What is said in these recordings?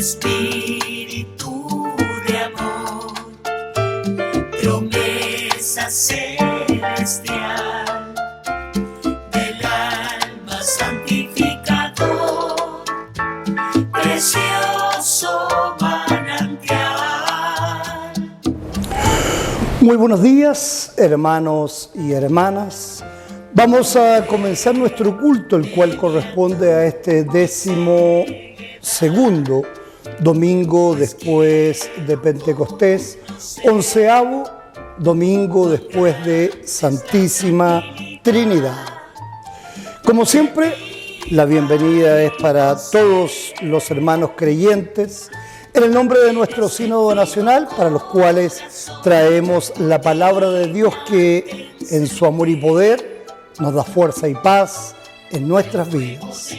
espíritu de amor, promesa celestial del alma santificador, precioso manantial. Muy buenos días, hermanos y hermanas. Vamos a comenzar nuestro culto, el cual corresponde a este 12º domingo después de Pentecostés, 11º domingo después de Santísima Trinidad. Como siempre, la bienvenida es para todos los hermanos creyentes, en el nombre de nuestro Sínodo Nacional, para los cuales traemos la palabra de Dios que en su amor y poder nos da fuerza y paz en nuestras vidas.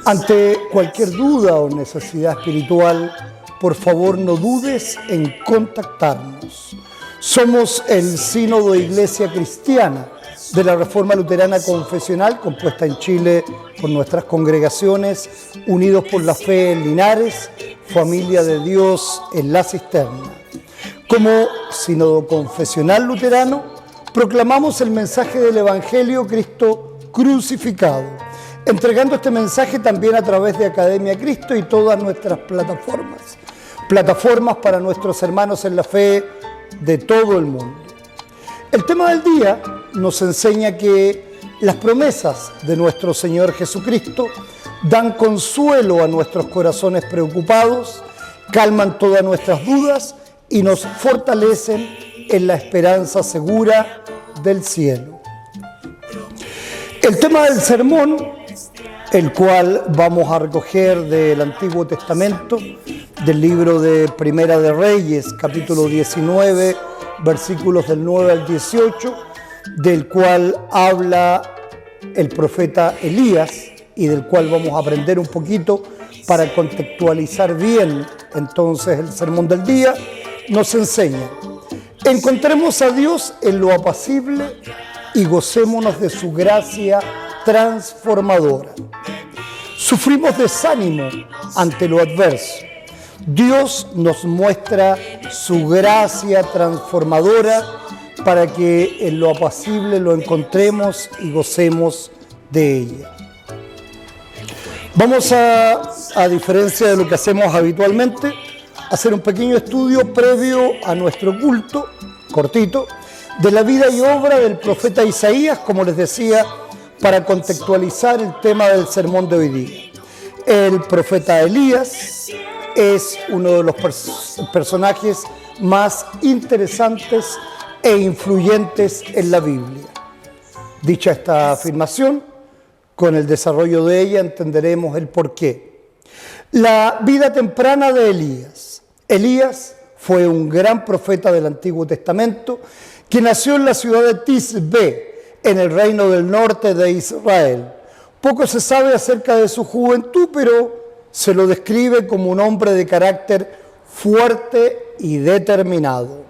Ante cualquier duda o necesidad espiritual, por favor no dudes en contactarnos. Somos el Sínodo Iglesia Cristiana de la Reforma Luterana Confesional, compuesta en Chile por nuestras congregaciones, unidos por la fe en Linares, Familia de Dios en La Cisterna. Como Sínodo Confesional Luterano, proclamamos el mensaje del Evangelio Cristo crucificado, entregando este mensaje también a través de Academia Cristo y todas nuestras plataformas para nuestros hermanos en la fe de todo el mundo. El tema del día nos enseña que las promesas de nuestro Señor Jesucristo dan consuelo a nuestros corazones preocupados, calman todas nuestras dudas y nos fortalecen en la esperanza segura del cielo. El tema del sermón, el cual vamos a recoger del Antiguo Testamento, del libro de Primera de Reyes, capítulo 19, versículos del 9 al 18, del cual habla el profeta Elías y del cual vamos a aprender un poquito para contextualizar bien entonces el sermón del día, nos enseña: encontremos a Dios en lo apacible y gocémonos de su gracia transformadora. Sufrimos desánimo ante lo adverso. Dios nos muestra su gracia transformadora para que en lo apacible lo encontremos y gocemos de ella. Vamos a diferencia de lo que hacemos habitualmente, hacer un pequeño estudio previo a nuestro culto, cortito, de la vida y obra del profeta Isaías, como les decía, para contextualizar el tema del sermón de hoy día. El profeta Elías es uno de los personajes más interesantes e influyentes en la Biblia. Dicha esta afirmación, con el desarrollo de ella entenderemos el porqué. La vida temprana de Elías. Elías fue un gran profeta del Antiguo Testamento que nació en la ciudad de Tisbe, en el reino del norte de Israel. Poco se sabe acerca de su juventud, pero se lo describe como un hombre de carácter fuerte y determinado.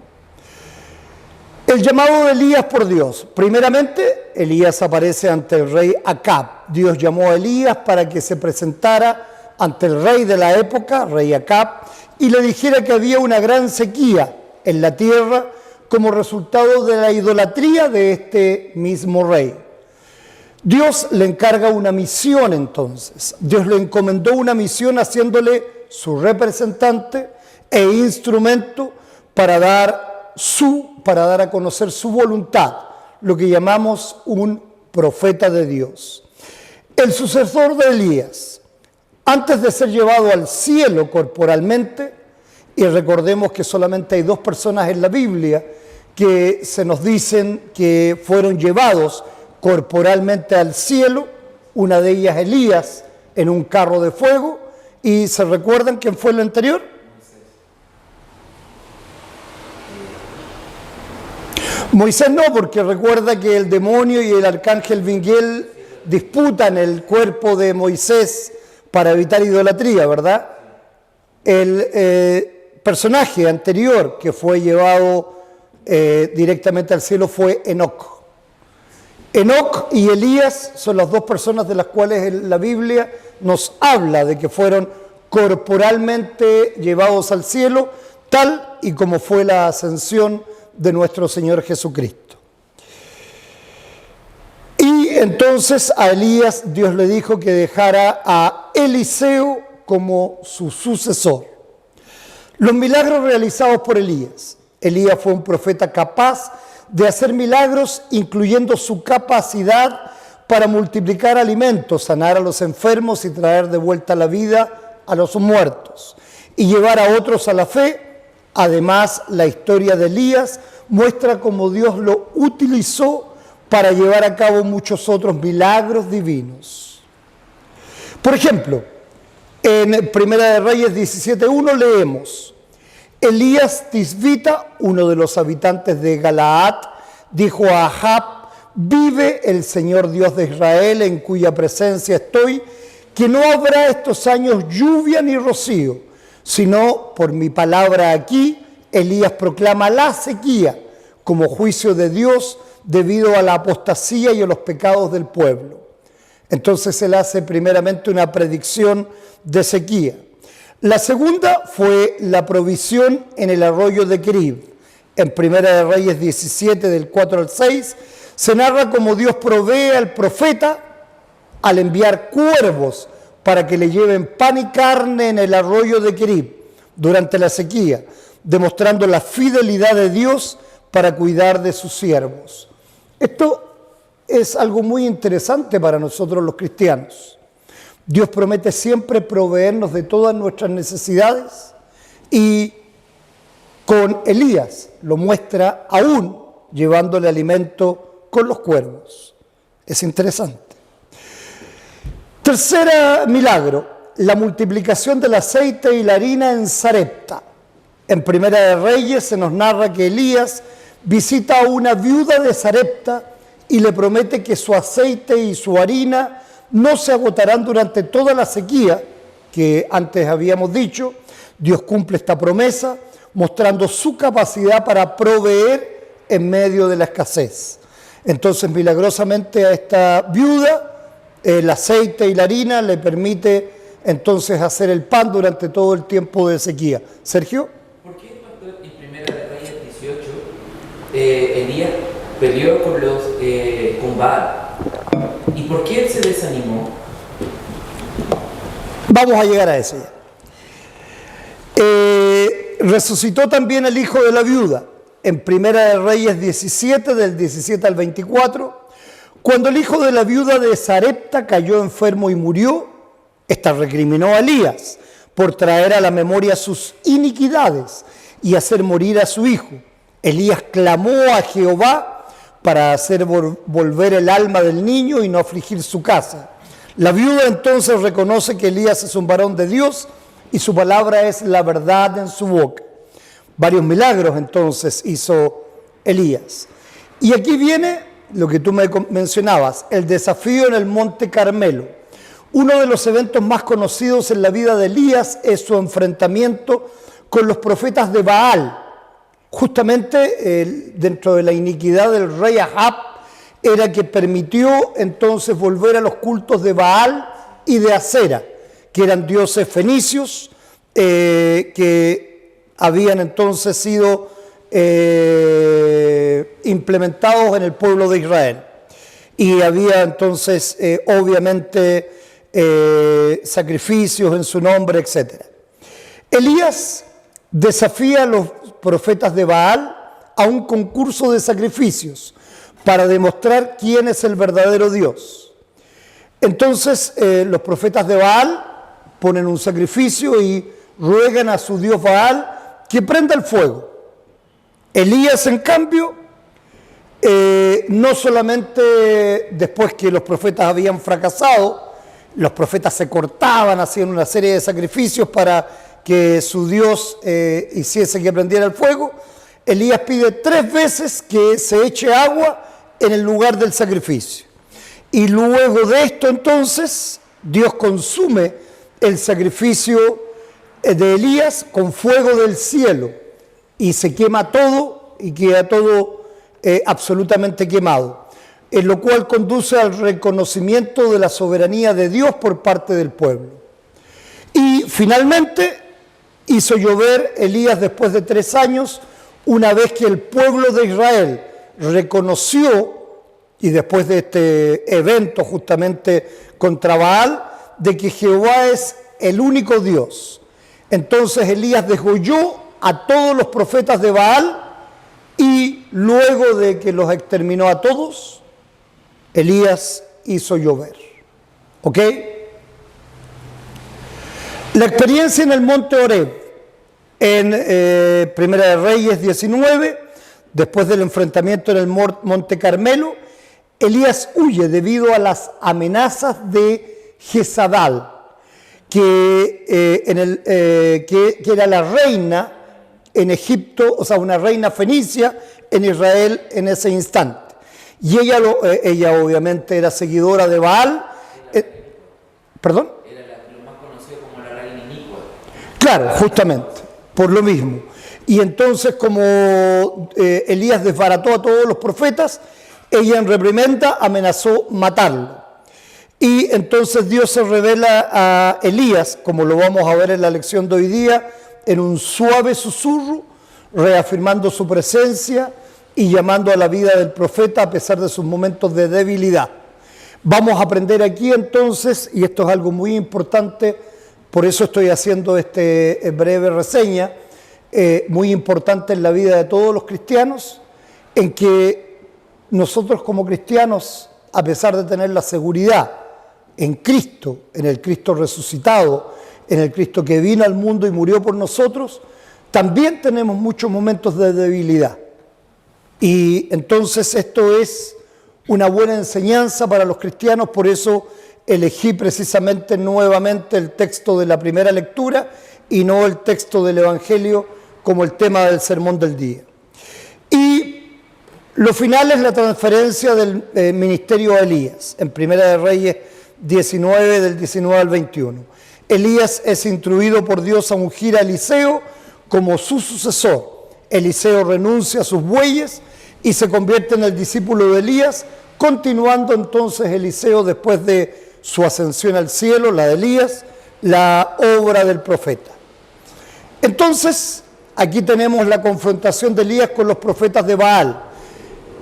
El llamado de Elías por Dios. Primeramente, Elías aparece ante el rey Acab. Dios llamó a Elías para que se presentara ante el rey de la época, rey Acab, y le dijera que había una gran sequía en la tierra como resultado de la idolatría de este mismo rey. Dios le encarga una misión entonces. Dios le encomendó una misión haciéndole su representante e instrumento para dar a conocer su voluntad, lo que llamamos un profeta de Dios. El sucesor de Elías, antes de ser llevado al cielo corporalmente, y recordemos que solamente hay 2 personas en la Biblia que se nos dicen que fueron llevados corporalmente al cielo, una de ellas Elías en un carro de fuego, y ¿se recuerdan quién fue el anterior? Moisés no, porque recuerda que el demonio y el arcángel Miguel disputan el cuerpo de Moisés para evitar idolatría, ¿verdad? El personaje anterior que fue llevado directamente al cielo fue Enoc. Enoc y Elías son las 2 personas de las cuales la Biblia nos habla de que fueron corporalmente llevados al cielo, tal y como fue la ascensión de nuestro Señor Jesucristo. Y entonces a Elías Dios le dijo que dejara a Eliseo como su sucesor. Los milagros realizados por Elías. Elías fue un profeta capaz de hacer milagros, incluyendo su capacidad para multiplicar alimentos, sanar a los enfermos y traer de vuelta a la vida a los muertos y llevar a otros a la fe. Además, la historia de Elías muestra cómo Dios lo utilizó para llevar a cabo muchos otros milagros divinos. Por ejemplo, en Primera de Reyes 17:1 leemos: Elías Tisbita, uno de los habitantes de Galaad, dijo a Ahab: vive el Señor Dios de Israel, en cuya presencia estoy, que no habrá estos años lluvia ni rocío, sino por mi palabra aquí. Elías proclama la sequía como juicio de Dios debido a la apostasía y a los pecados del pueblo. Entonces él hace primeramente una predicción de sequía. La segunda fue la provisión en el arroyo de Kerib. En Primera de Reyes 17, del 4 al 6, se narra cómo Dios provee al profeta al enviar cuervos para que le lleven pan y carne en el arroyo de Kerib durante la sequía, demostrando la fidelidad de Dios para cuidar de sus siervos. Esto es algo muy interesante para nosotros los cristianos. Dios promete siempre proveernos de todas nuestras necesidades y con Elías lo muestra aún llevándole alimento con los cuervos. Es interesante. Tercer milagro, la multiplicación del aceite y la harina en Sarepta. En Primera de Reyes se nos narra que Elías visita a una viuda de Sarepta y le promete que su aceite y su harina no se agotarán durante toda la sequía que antes habíamos dicho. Dios cumple esta promesa, mostrando su capacidad para proveer en medio de la escasez. Entonces, milagrosamente a esta viuda, el aceite y la harina le permite entonces hacer el pan durante todo el tiempo de sequía. Sergio. ¿Por qué, pastor, en Primera de Reyes 18 Elías peleó con Baal? ¿Y por qué él se desanimó? Vamos a llegar a eso ya. Resucitó también el hijo de la viuda. En Primera de Reyes 17, del 17 al 24, cuando el hijo de la viuda de Sarepta cayó enfermo y murió, ésta recriminó a Elías por traer a la memoria sus iniquidades y hacer morir a su hijo. Elías clamó a Jehová para hacer volver el alma del niño y no afligir su casa. La viuda entonces reconoce que Elías es un varón de Dios y su palabra es la verdad en su boca. Varios milagros entonces hizo Elías. Y aquí viene lo que tú me mencionabas, el desafío en el Monte Carmelo. Uno de los eventos más conocidos en la vida de Elías es su enfrentamiento con los profetas de Baal. Justamente dentro de la iniquidad del rey Ahab era que permitió entonces volver a los cultos de Baal y de Acera, que eran dioses fenicios que habían entonces sido implementados en el pueblo de Israel. Y había entonces obviamente sacrificios en su nombre, etc. Elías desafía a los profetas de Baal a un concurso de sacrificios para demostrar quién es el verdadero Dios. Entonces los profetas de Baal ponen un sacrificio y ruegan a su dios Baal que prenda el fuego. Elías, en cambio, no solamente después que los profetas habían fracasado, los profetas se cortaban, hacían una serie de sacrificios para que su Dios hiciese que prendiera el fuego. Elías pide 3 veces que se eche agua en el lugar del sacrificio. Y luego de esto entonces Dios consume el sacrificio de Elías con fuego del cielo y se quema todo y queda todo absolutamente quemado, en lo cual conduce al reconocimiento de la soberanía de Dios por parte del pueblo. Y finalmente hizo llover Elías después de 3 años, una vez que el pueblo de Israel reconoció, y después de este evento justamente contra Baal, de que Jehová es el único Dios. Entonces Elías degolló a todos los profetas de Baal, y luego de que los exterminó a todos, Elías hizo llover. ¿Ok? La experiencia en el monte Horeb, en Primera de Reyes 19, después del enfrentamiento en el monte Carmelo, Elías huye debido a las amenazas de Jezabel, que era la reina en Egipto, o sea, una reina fenicia en Israel en ese instante. Y ella obviamente era seguidora de Baal. ¿Perdón? Era lo más conocido como la reina inicua. Claro, justamente, por lo mismo. Y entonces, como Elías desbarató a todos los profetas, ella en reprimenda amenazó matarlo. Y entonces Dios se revela a Elías, como lo vamos a ver en la lección de hoy día, en un suave susurro, reafirmando su presencia y llamando a la vida del profeta a pesar de sus momentos de debilidad. Vamos a aprender aquí entonces, y esto es algo muy importante, por eso estoy haciendo este breve reseña, muy importante en la vida de todos los cristianos, en que nosotros como cristianos, a pesar de tener la seguridad en Cristo, en el Cristo resucitado, en el Cristo que vino al mundo y murió por nosotros, también tenemos muchos momentos de debilidad. Y entonces esto es una buena enseñanza para los cristianos, por eso elegí precisamente nuevamente el texto de la primera lectura y no el texto del Evangelio como el tema del sermón del día. Y lo final es la transferencia del ministerio a Elías, en Primera de Reyes 19, del 19 al 21. Elías es instruido por Dios a ungir a Eliseo como su sucesor. Eliseo renuncia a sus bueyes y se convierte en el discípulo de Elías, continuando entonces Eliseo, después de su ascensión al cielo, la de Elías, la obra del profeta. Entonces, aquí tenemos la confrontación de Elías con los profetas de Baal.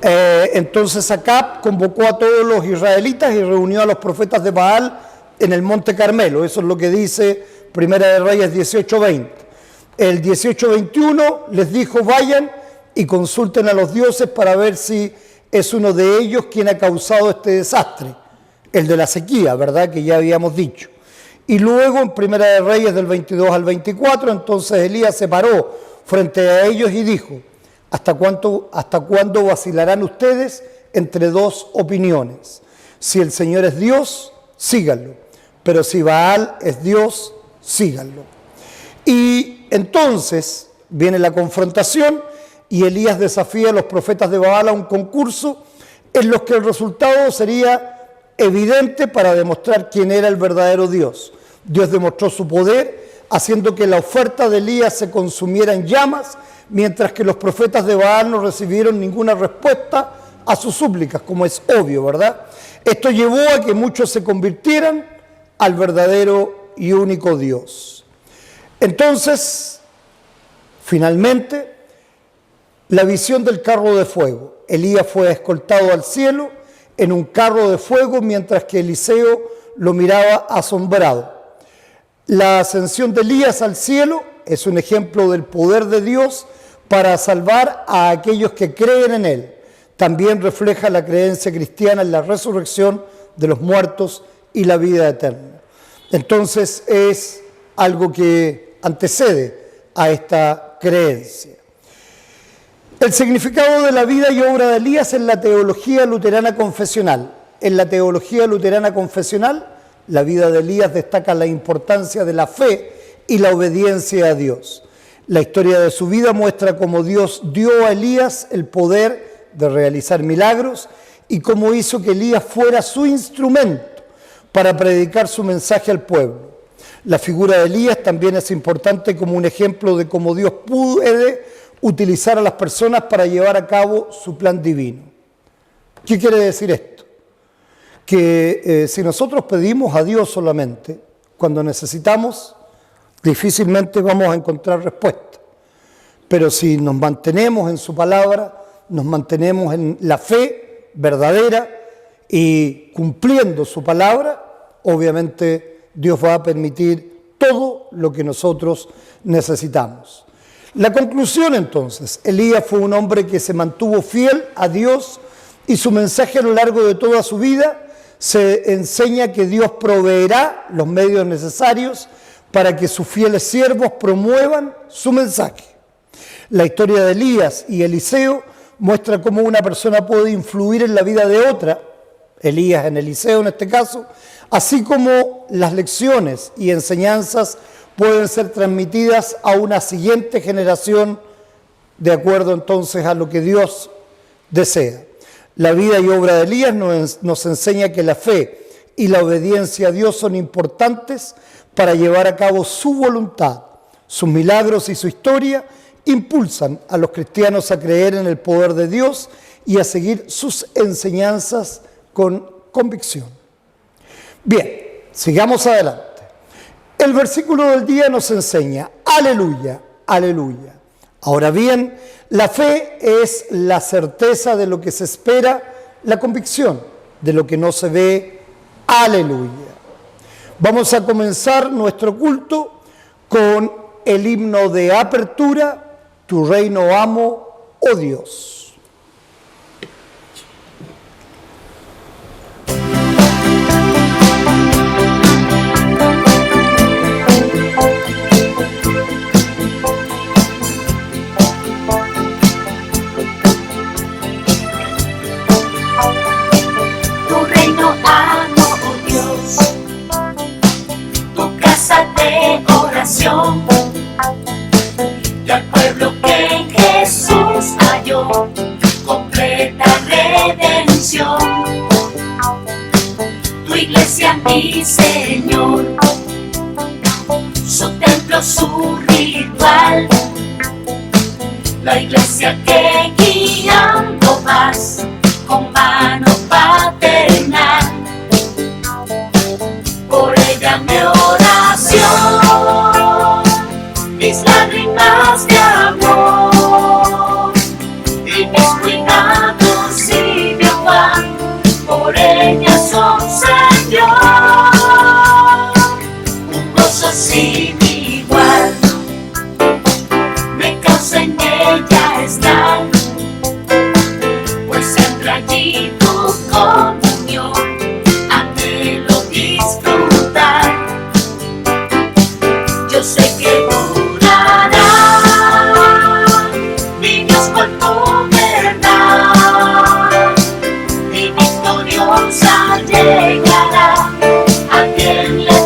Entonces Acab convocó a todos los israelitas y reunió a los profetas de Baal en el monte Carmelo. Eso es lo que dice Primera de Reyes 18:20. El 18:21 les dijo: vayan y consulten a los dioses para ver si es uno de ellos quien ha causado este desastre, el de la sequía, ¿verdad? Que ya habíamos dicho. Y luego en Primera de Reyes del 22 al 24, entonces Elías se paró frente a ellos y dijo: ¿Hasta cuándo vacilarán ustedes entre dos opiniones? Si el Señor es Dios, síganlo, pero si Baal es Dios, síganlo. Y entonces viene la confrontación y Elías desafía a los profetas de Baal a un concurso en los que el resultado sería evidente para demostrar quién era el verdadero Dios. Dios demostró su poder haciendo que la oferta de Elías se consumiera en llamas, mientras que los profetas de Baal no recibieron ninguna respuesta a sus súplicas, como es obvio, ¿verdad? Esto llevó a que muchos se convirtieran al verdadero y único Dios. Entonces, finalmente, la visión del carro de fuego. Elías fue escoltado al cielo en un carro de fuego, mientras que Eliseo lo miraba asombrado. La ascensión de Elías al cielo es un ejemplo del poder de Dios para salvar a aquellos que creen en Él. También refleja la creencia cristiana en la resurrección de los muertos y la vida eterna. Entonces es algo que antecede a esta creencia. El significado de la vida y obra de Elías en la teología luterana confesional. En la teología luterana confesional, la vida de Elías destaca la importancia de la fe y la obediencia a Dios. La historia de su vida muestra cómo Dios dio a Elías el poder de realizar milagros y cómo hizo que Elías fuera su instrumento para predicar su mensaje al pueblo. La figura de Elías también es importante como un ejemplo de cómo Dios puede utilizar a las personas para llevar a cabo su plan divino. ¿Qué quiere decir esto? Que si nosotros pedimos a Dios solamente cuando necesitamos, difícilmente vamos a encontrar respuesta. Pero si nos mantenemos en su palabra, nos mantenemos en la fe verdadera y cumpliendo su palabra, obviamente Dios va a permitir todo lo que nosotros necesitamos. La conclusión entonces, Elías fue un hombre que se mantuvo fiel a Dios y su mensaje a lo largo de toda su vida se enseña que Dios proveerá los medios necesarios para que sus fieles siervos promuevan su mensaje. La historia de Elías y Eliseo muestra cómo una persona puede influir en la vida de otra, Elías en Eliseo en este caso, así como las lecciones y enseñanzas pueden ser transmitidas a una siguiente generación de acuerdo entonces a lo que Dios desea. La vida y obra de Elías nos enseña que la fe y la obediencia a Dios son importantes para llevar a cabo su voluntad. Sus milagros y su historia impulsan a los cristianos a creer en el poder de Dios y a seguir sus enseñanzas con convicción. Bien, sigamos adelante. El versículo del día nos enseña, aleluya, aleluya. Ahora bien, la fe es la certeza de lo que se espera, la convicción de lo que no se ve, aleluya. Vamos a comenzar nuestro culto con el himno de apertura, Tu reino amo, oh Dios. Tu reino amo, oh Dios, tu casa de oración, y al pueblo que en Jesús halló completa redención. Tu iglesia, mi Señor, su templo, su ritual, la iglesia que guiando vas con mano paternal. Por ella mi oración, mis lágrimas de amor y mis cuidados y mi afán, por ella son, Señor, un gozo sin igual, me causa en ella estar, pues siempre allí tu comunión anhelo disfrutar. Yo sé que durará mi Dios por tu verdad, y victoriosa llegará aquí en la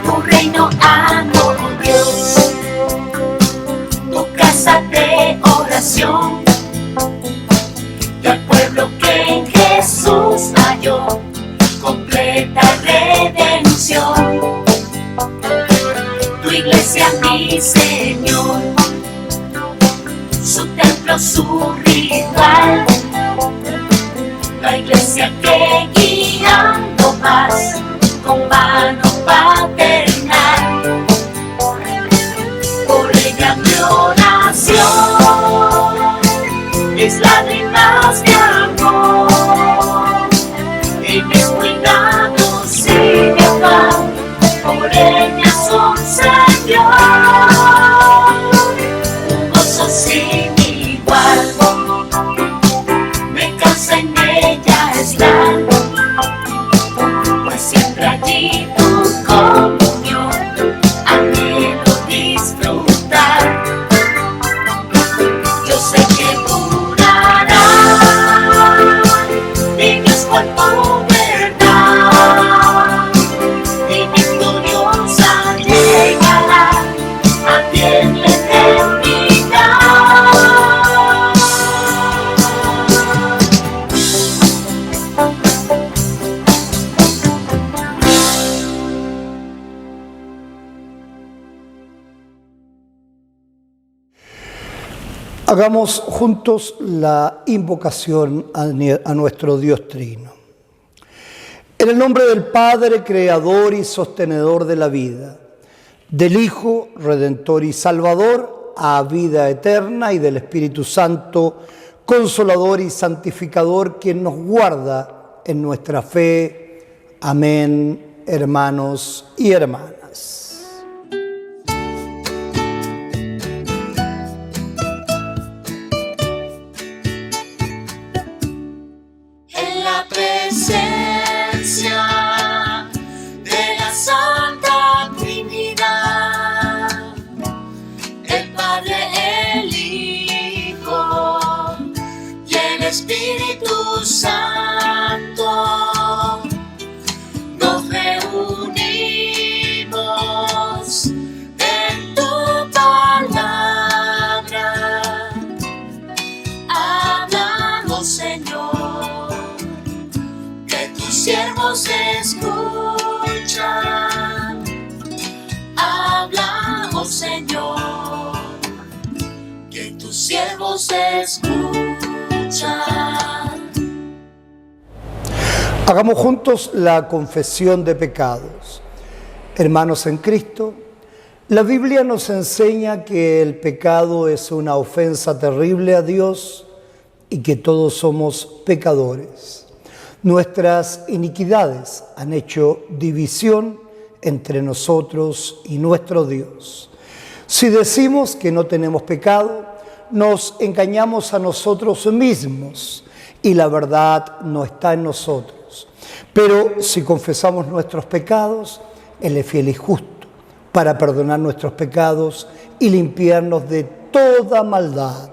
Tu reino amo, oh Dios, tu casa de oración, y al pueblo que en Jesús halló completa redención. Tu iglesia, mi Señor, su templo, su ritual, la iglesia que guiando vas con mano paternal. Por ella mi oración, mis lágrimas de amor y mis cuidados y mi afán, por ella son, Señor, un gozo sin igual, me causa en ella estar, pues siempre allí tú Hagamos juntos la invocación a nuestro Dios Trino. En el nombre del Padre, Creador y Sostenedor de la vida, del Hijo, Redentor y Salvador, a vida eterna, y del Espíritu Santo, Consolador y Santificador, quien nos guarda en nuestra fe. Amén, hermanos y hermanas. En la presencia de la Santa Trinidad, el Padre, el Hijo y el Espíritu Santo, nos reunimos en tu palabra. Hablamos, Señor, que tus siervos escuchan. Hablamos, Señor, que tus siervos escuchan. Hagamos juntos la confesión de pecados. Hermanos en Cristo, la Biblia nos enseña que el pecado es una ofensa terrible a Dios y que todos somos pecadores. Nuestras iniquidades han hecho división entre nosotros y nuestro Dios. Si decimos que no tenemos pecado, nos engañamos a nosotros mismos y la verdad no está en nosotros. Pero si confesamos nuestros pecados, Él es fiel y justo para perdonar nuestros pecados y limpiarnos de toda maldad.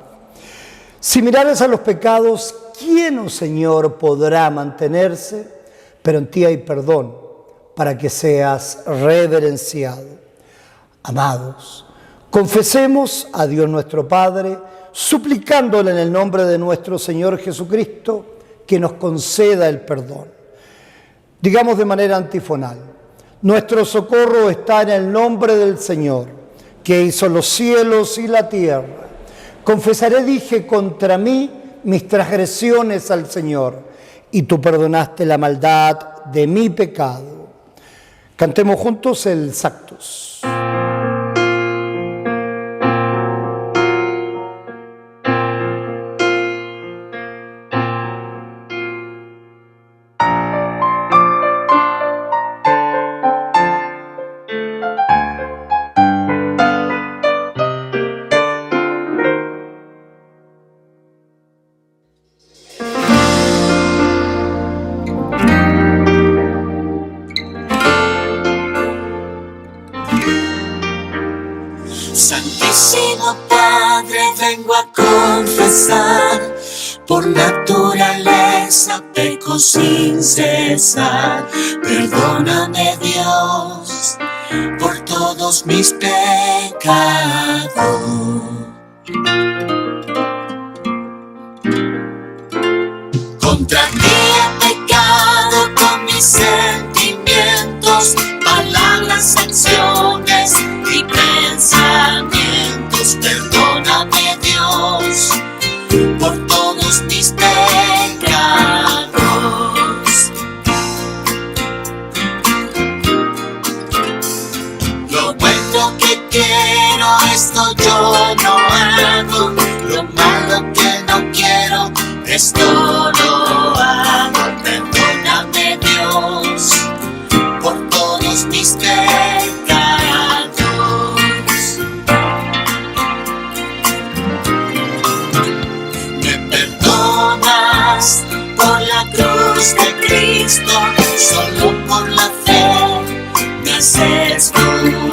Si mirares a los pecados, ¿quién, oh Señor, podrá mantenerse? Pero en ti hay perdón para que seas reverenciado. Amados, confesemos a Dios nuestro Padre, suplicándole en el nombre de nuestro Señor Jesucristo que nos conceda el perdón. Digamos de manera antifonal: nuestro socorro está en el nombre del Señor, que hizo los cielos y la tierra. Confesaré, dije, contra mí mis transgresiones al Señor, y tú perdonaste la maldad de mi pecado. Cantemos juntos el Sanctus. Santísimo Padre, vengo a confesar, por naturaleza peco sin cesar. Perdóname, Dios, por todos mis pecados. Contra ti he pecado con mis sentimientos, palabras, acciones y pensamientos. Perdóname, Dios, por todos mis pecados. Lo bueno que quiero, esto yo no hago. Lo malo que no quiero, esto lo hago. Perdóname, Dios, por todos mis pecados. Me perdonas por la cruz de Cristo, solo por la fe me haces tu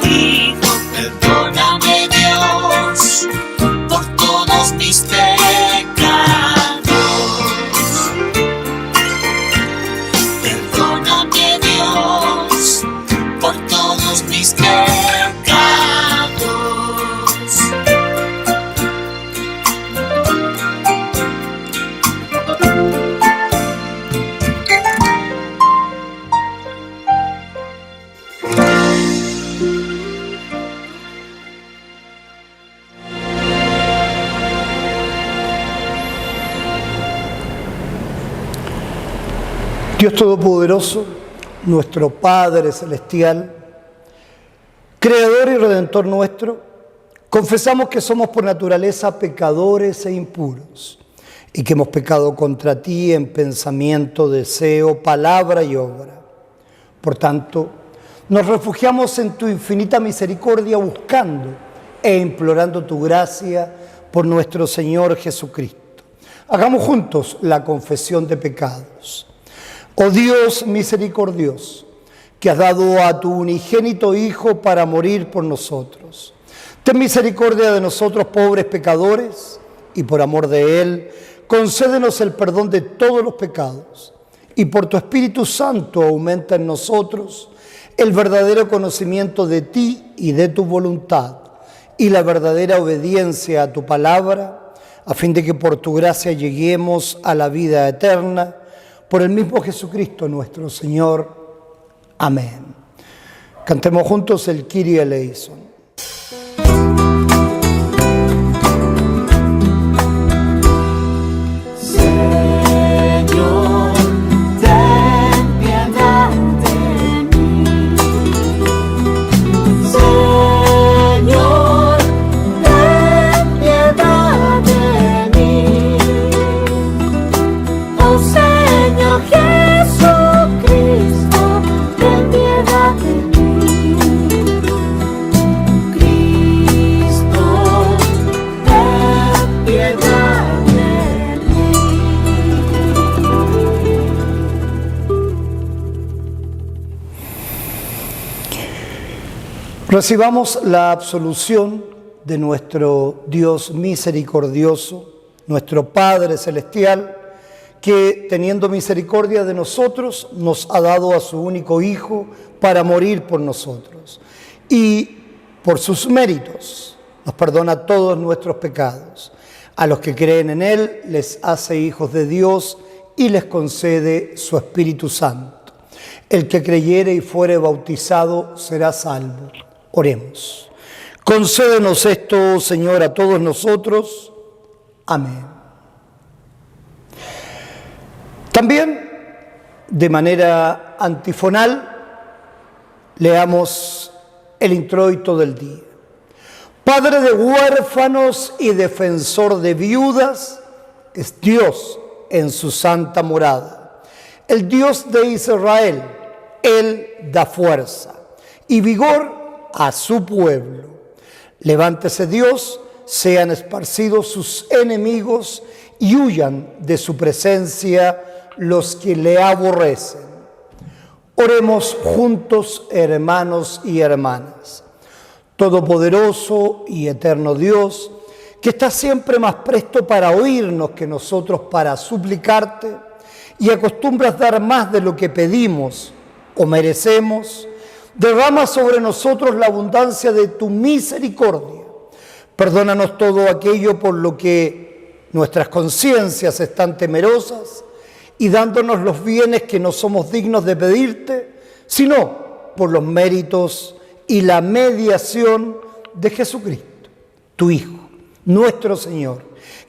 hijo. Perdóname, Dios, por todos mis pecados. Perdóname, Dios, por todos mis pecados. Dios Todopoderoso, nuestro Padre Celestial, Creador y Redentor nuestro, confesamos que somos por naturaleza pecadores e impuros y que hemos pecado contra ti en pensamiento, deseo, palabra y obra. Por tanto, nos refugiamos en tu infinita misericordia buscando e implorando tu gracia por nuestro Señor Jesucristo. Hagamos juntos la confesión de pecados. Oh Dios misericordioso, que has dado a tu unigénito Hijo para morir por nosotros, ten misericordia de nosotros, pobres pecadores, y por amor de Él, concédenos el perdón de todos los pecados, y por tu Espíritu Santo aumenta en nosotros el verdadero conocimiento de ti y de tu voluntad, y la verdadera obediencia a tu palabra, a fin de que por tu gracia lleguemos a la vida eterna, por el mismo Jesucristo nuestro Señor. Amén. Cantemos juntos el Kyrie eleison. Recibamos la absolución de nuestro Dios misericordioso, nuestro Padre Celestial, que teniendo misericordia de nosotros, nos ha dado a su único Hijo para morir por nosotros. Y por sus méritos nos perdona todos nuestros pecados. A los que creen en Él les hace hijos de Dios y les concede su Espíritu Santo. El que creyere y fuere bautizado será salvo. Oremos. Concédenos esto, Señor, a todos nosotros. Amén. También, de manera antifonal, leamos el introito del día. Padre de huérfanos y defensor de viudas, es Dios en su santa morada. El Dios de Israel, Él da fuerza y vigor a su pueblo. Levántese Dios, sean esparcidos sus enemigos y huyan de su presencia los que le aborrecen. Oremos juntos, hermanos y hermanas. Todopoderoso y eterno Dios, que estás siempre más presto para oírnos que nosotros para suplicarte, y acostumbras dar más de lo que pedimos o merecemos, derrama sobre nosotros la abundancia de tu misericordia. Perdónanos todo aquello por lo que nuestras conciencias están temerosas y dándonos los bienes que no somos dignos de pedirte, sino por los méritos y la mediación de Jesucristo, tu Hijo, nuestro Señor,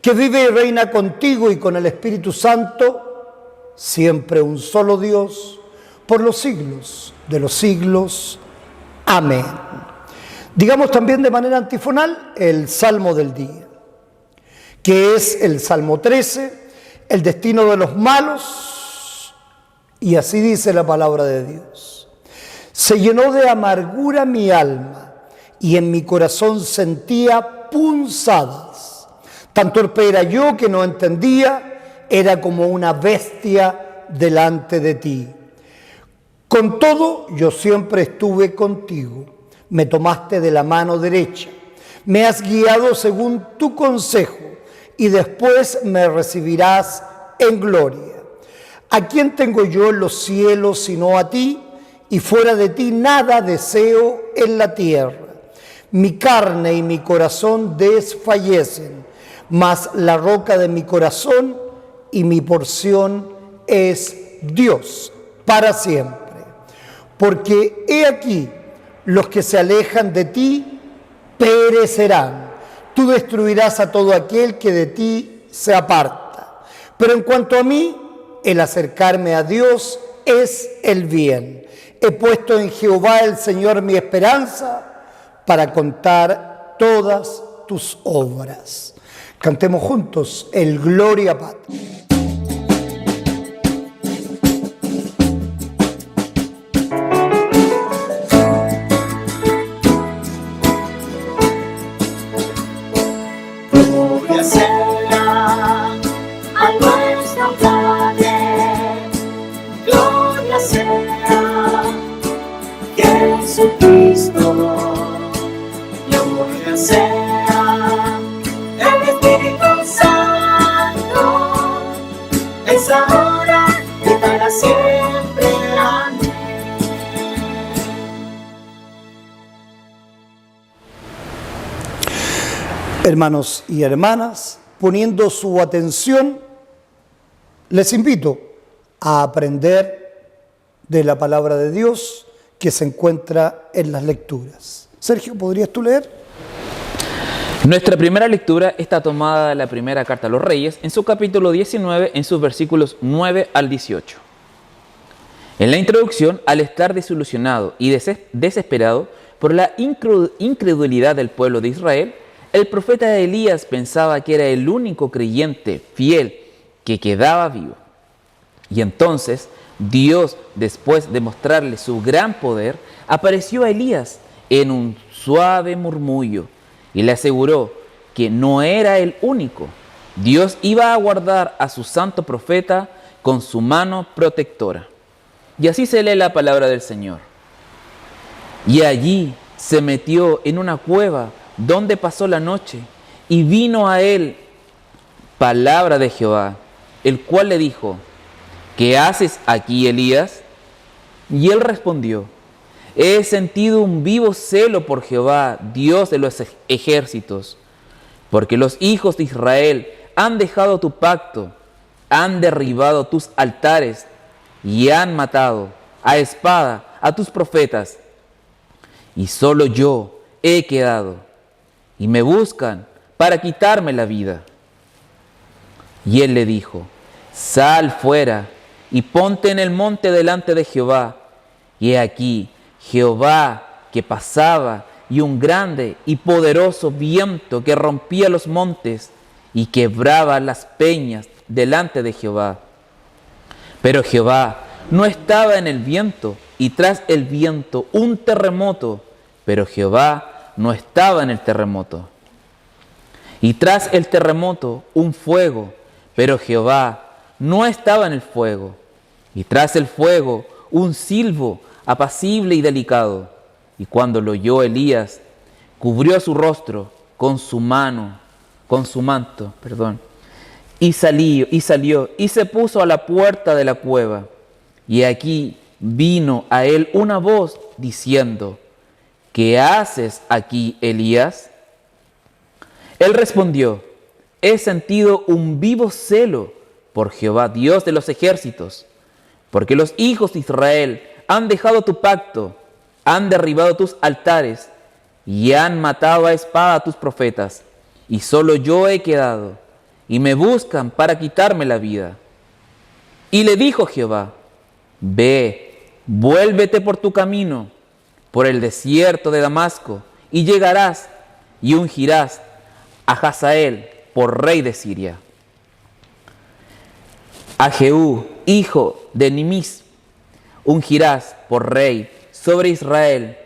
que vive y reina contigo y con el Espíritu Santo, siempre un solo Dios, por los siglos de los siglos. Amén. Digamos también de manera antifonal el Salmo del día, que es el Salmo 13, el destino de los malos, y así dice la palabra de Dios. Se llenó de amargura mi alma, y en mi corazón sentía punzadas. Tan torpe era yo que no entendía, era como una bestia delante de ti. Con todo, yo siempre estuve contigo. Me tomaste de la mano derecha. Me has guiado según tu consejo y después me recibirás en gloria. ¿A quién tengo yo en los cielos sino a ti? Y fuera de ti nada deseo en la tierra. Mi carne y mi corazón desfallecen, mas la roca de mi corazón y mi porción es Dios para siempre. Porque he aquí, los que se alejan de ti perecerán. Tú destruirás a todo aquel que de ti se aparta. Pero en cuanto a mí, El acercarme a Dios es el bien. He puesto en Jehová el Señor mi esperanza para contar todas tus obras. Cantemos juntos el Gloria Patri. Gloria sea a nuestro Padre, gloria sea Jesucristo, gloria sea el Espíritu Santo, es ahora y para siempre. Amén. Hermanos y hermanas, poniendo su atención, les invito a aprender de la palabra de Dios que se encuentra en las lecturas. Sergio, ¿podrías tú leer? Nuestra primera lectura está tomada de la primera carta a los Reyes, en su capítulo 19, en sus versículos 9 al 18. En la introducción, al estar desilusionado y desesperado por la incredulidad del pueblo de Israel, el profeta Elías pensaba que era el único creyente fiel que quedaba vivo. Y entonces Dios, después de mostrarle su gran poder, apareció a Elías en un suave murmullo y le aseguró que no era el único. Dios iba a guardar a su santo profeta con su mano protectora. Y así se lee la palabra del Señor. Y allí se metió en una cueva donde pasó la noche, y vino a él palabra de Jehová, el cual le dijo: ¿qué haces aquí, Elías? Y él respondió: he sentido un vivo celo por Jehová, Dios de los ejércitos, porque los hijos de Israel han dejado tu pacto, han derribado tus altares y han matado a espada a tus profetas, y solo yo he quedado, y me buscan para quitarme la vida. Y él le dijo: sal fuera y ponte en el monte delante de Jehová. Y he aquí Jehová que pasaba, y un grande y poderoso viento que rompía los montes y quebraba las peñas delante de Jehová. Pero Jehová no estaba en el viento, y tras el viento un terremoto, pero Jehová no estaba en el terremoto. Y tras el terremoto un fuego, pero Jehová no estaba en el fuego. Y tras el fuego un silbo apacible y delicado. Y cuando lo oyó Elías, cubrió su rostro con su manto, y salió y se puso a la puerta de la cueva. Y aquí vino a él una voz diciendo: ¿qué haces aquí, Elías? Él respondió: he sentido un vivo celo por Jehová, Dios de los ejércitos, porque los hijos de Israel han dejado tu pacto, han derribado tus altares y han matado a espada a tus profetas, y solo yo he quedado, y me buscan para quitarme la vida. Y le dijo Jehová: ve, vuélvete por tu camino, por el desierto de Damasco, y llegarás y ungirás a Hazael por rey de Siria. A Jehú, hijo de Nimis, ungirás por rey sobre Israel,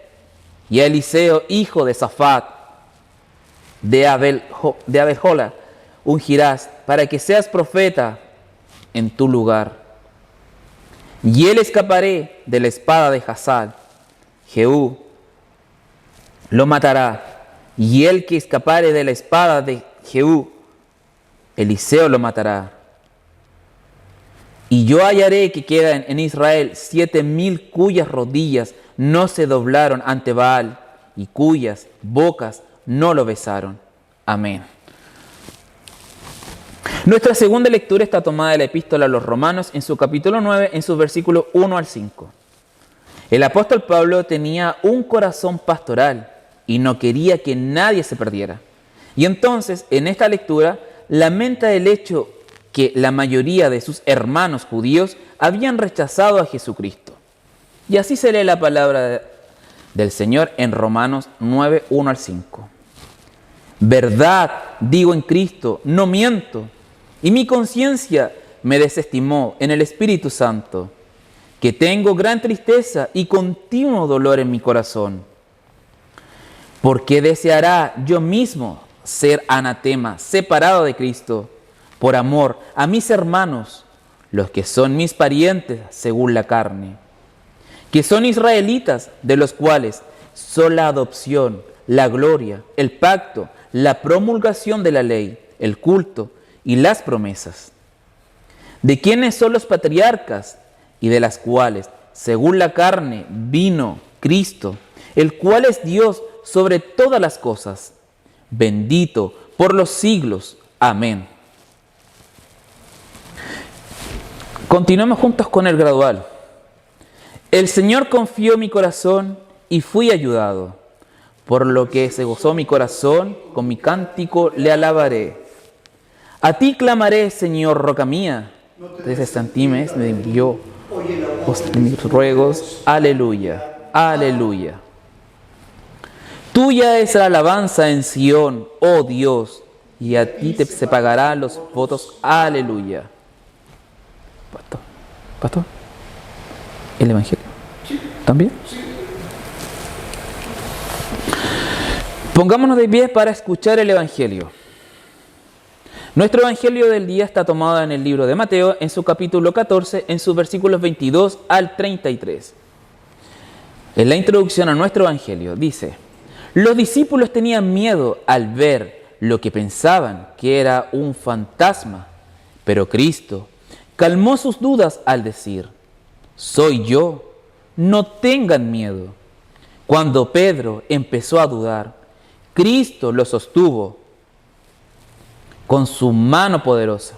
y a Eliseo, hijo de Safat, de Abeljola, ungirás para que seas profeta en tu lugar. Y él escaparé de la espada de Hazael. Jehú lo matará, y el que escapare de la espada de Jehú, Eliseo lo matará. Y yo hallaré que quedan en Israel 7,000 cuyas rodillas no se doblaron ante Baal, y cuyas bocas no lo besaron. Amén. Nuestra segunda lectura está tomada de la epístola a los Romanos en su capítulo 9, en sus versículos 1 al 5. El apóstol Pablo tenía un corazón pastoral y no quería que nadie se perdiera. Y entonces, en esta lectura, lamenta el hecho que la mayoría de sus hermanos judíos habían rechazado a Jesucristo. Y así se lee la palabra del Señor en Romanos 9, 1 al 5. Verdad digo en Cristo, no miento, y mi conciencia me desestimó en el Espíritu Santo, que tengo gran tristeza y continuo dolor en mi corazón. Porque deseará yo mismo ser anatema, separado de Cristo, por amor a mis hermanos, los que son mis parientes según la carne, que son israelitas, de los cuales son la adopción, la gloria, el pacto, la promulgación de la ley, el culto y las promesas, de quienes son los patriarcas y de las cuales, según la carne, vino Cristo, el cual es Dios sobre todas las cosas, bendito por los siglos. Amén. Continuemos juntos con el gradual. El Señor confió mi corazón y fui ayudado, por lo que se gozó mi corazón, con mi cántico le alabaré. A ti clamaré, Señor, roca mía, desde Santimes me envió mis ruegos. Aleluya, aleluya. Tuya es la alabanza en Sión, oh Dios, y a ti se pagarán los votos. Aleluya. Pastor, ¿el Evangelio? ¿También? Pongámonos de pie para escuchar el Evangelio. Nuestro Evangelio del día está tomado en el libro de Mateo, en su capítulo 14, en sus versículos 22 al 33. En la introducción a nuestro Evangelio dice: los discípulos tenían miedo al ver lo que pensaban que era un fantasma, pero Cristo calmó sus dudas al decir: soy yo, no tengan miedo. Cuando Pedro empezó a dudar, Cristo lo sostuvo con su mano poderosa,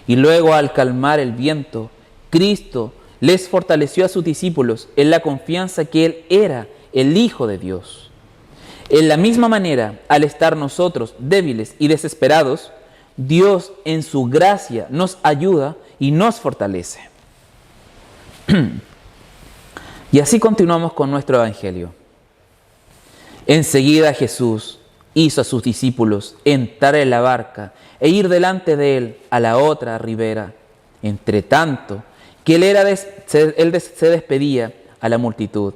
y luego al calmar el viento, Cristo les fortaleció a sus discípulos en la confianza que Él era el Hijo de Dios. En la misma manera, al estar nosotros débiles y desesperados, Dios en su gracia nos ayuda y nos fortalece. Y así continuamos con nuestro Evangelio. Enseguida Jesús hizo a sus discípulos entrar en la barca e ir delante de él a la otra ribera, entre tanto que él se despedía a la multitud.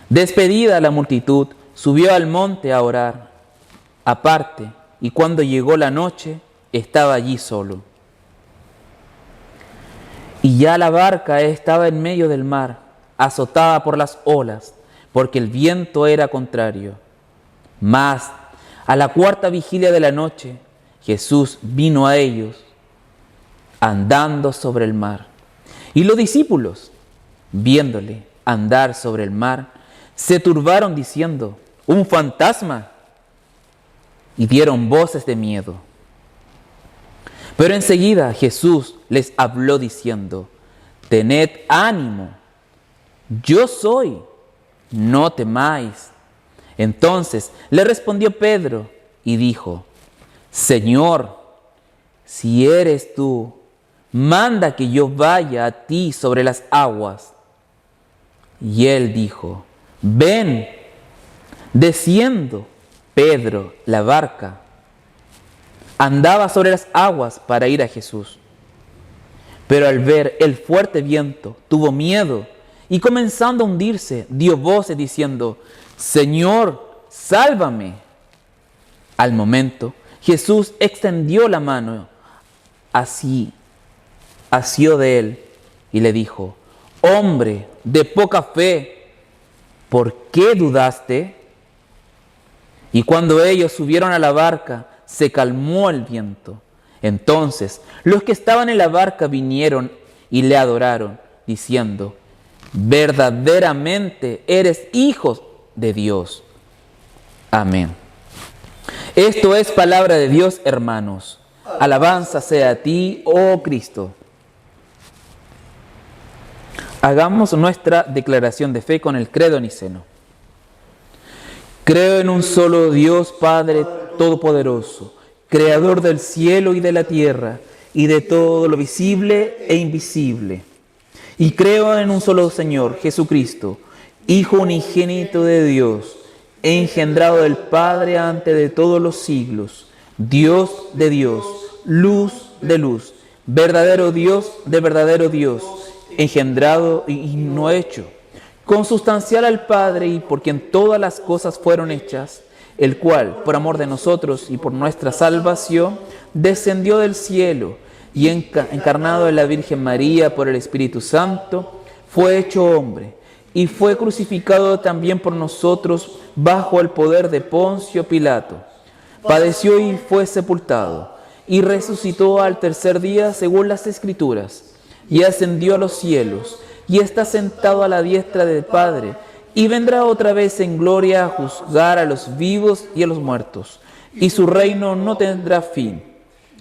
Despedida la multitud, subió al monte a orar aparte, y cuando llegó la noche, estaba allí solo. Y ya la barca estaba en medio del mar, azotada por las olas, porque el viento era contrario. Mas, a la cuarta vigilia de la noche, Jesús vino a ellos, andando sobre el mar. Y los discípulos, viéndole andar sobre el mar, se turbaron diciendo: ¡un fantasma! Y dieron voces de miedo. Pero enseguida Jesús les habló diciendo: tened ánimo, yo soy, no temáis. Entonces le respondió Pedro y dijo: Señor, si eres tú, manda que yo vaya a ti sobre las aguas. Y él dijo: ven. Desciendo Pedro la barca, andaba sobre las aguas para ir a Jesús. Pero al ver el fuerte viento, tuvo miedo y comenzando a hundirse, dio voces diciendo: Señor, sálvame. Al momento, Jesús extendió la mano, asió de él y le dijo: hombre de poca fe, ¿por qué dudaste? Y cuando ellos subieron a la barca, se calmó el viento. Entonces los que estaban en la barca vinieron y le adoraron, diciendo: verdaderamente eres hijo de Dios. Amén. Esto es palabra de Dios, hermanos. Alabanza sea a ti, oh Cristo. Hagamos nuestra declaración de fe con el credo niceno. Creo en un solo Dios, Padre Todopoderoso, Creador del cielo y de la tierra, y de todo lo visible e invisible. Y creo en un solo Señor, Jesucristo, Hijo unigénito de Dios, engendrado del Padre antes de todos los siglos, Dios de Dios, luz de luz, verdadero Dios de verdadero Dios, engendrado y no hecho, consustancial al Padre y por quien todas las cosas fueron hechas, el cual, por amor de nosotros y por nuestra salvación, descendió del cielo y encarnado en la Virgen María por el Espíritu Santo, fue hecho hombre y fue crucificado también por nosotros bajo el poder de Poncio Pilato. Padeció y fue sepultado y resucitó al tercer día según las Escrituras y ascendió a los cielos y está sentado a la diestra del Padre y vendrá otra vez en gloria a juzgar a los vivos y a los muertos, y su reino no tendrá fin.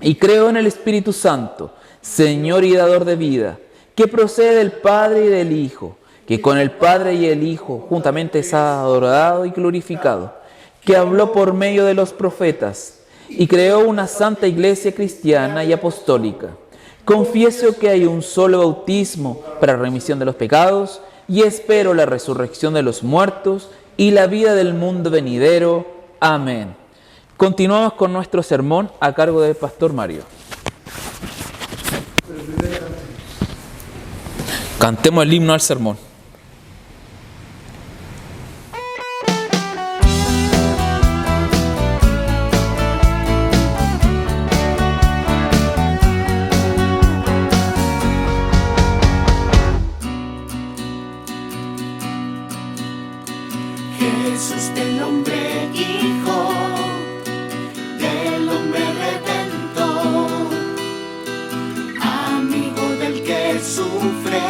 Y creo en el Espíritu Santo, Señor y dador de vida, que procede del Padre y del Hijo, que con el Padre y el Hijo juntamente es adorado y glorificado, que habló por medio de los profetas, y creó una santa iglesia cristiana y apostólica. Confieso que hay un solo bautismo para remisión de los pecados, y espero la resurrección de los muertos y la vida del mundo venidero. Amén. Continuamos con nuestro sermón a cargo del Pastor Mario. Cantemos el himno al sermón. Jesús del hombre Hijo, del hombre redentor, amigo del que sufre,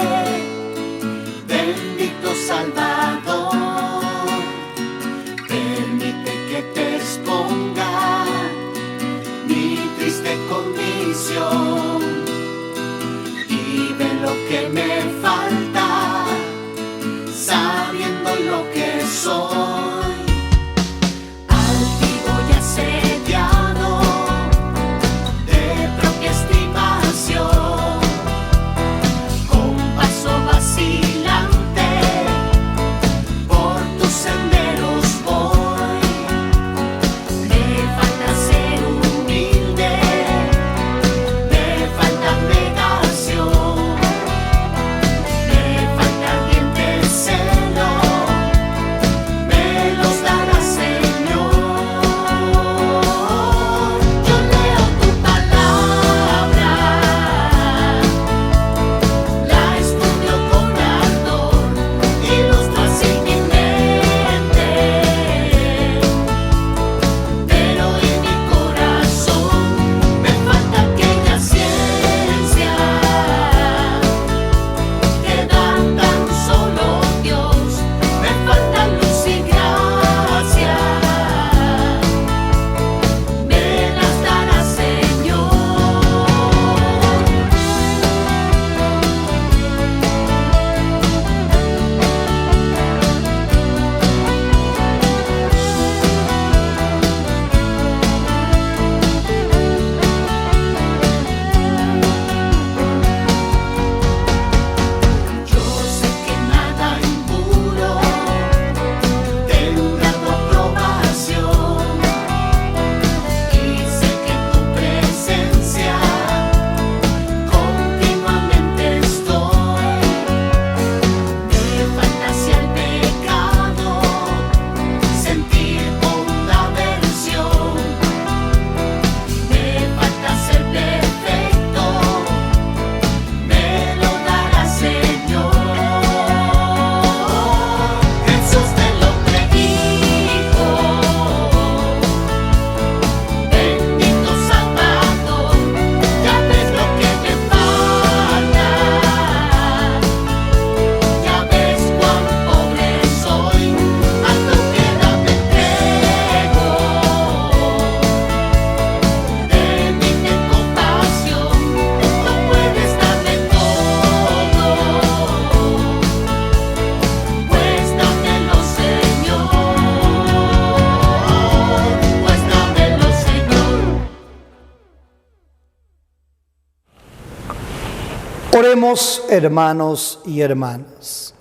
Oremos, hermanos y hermanas.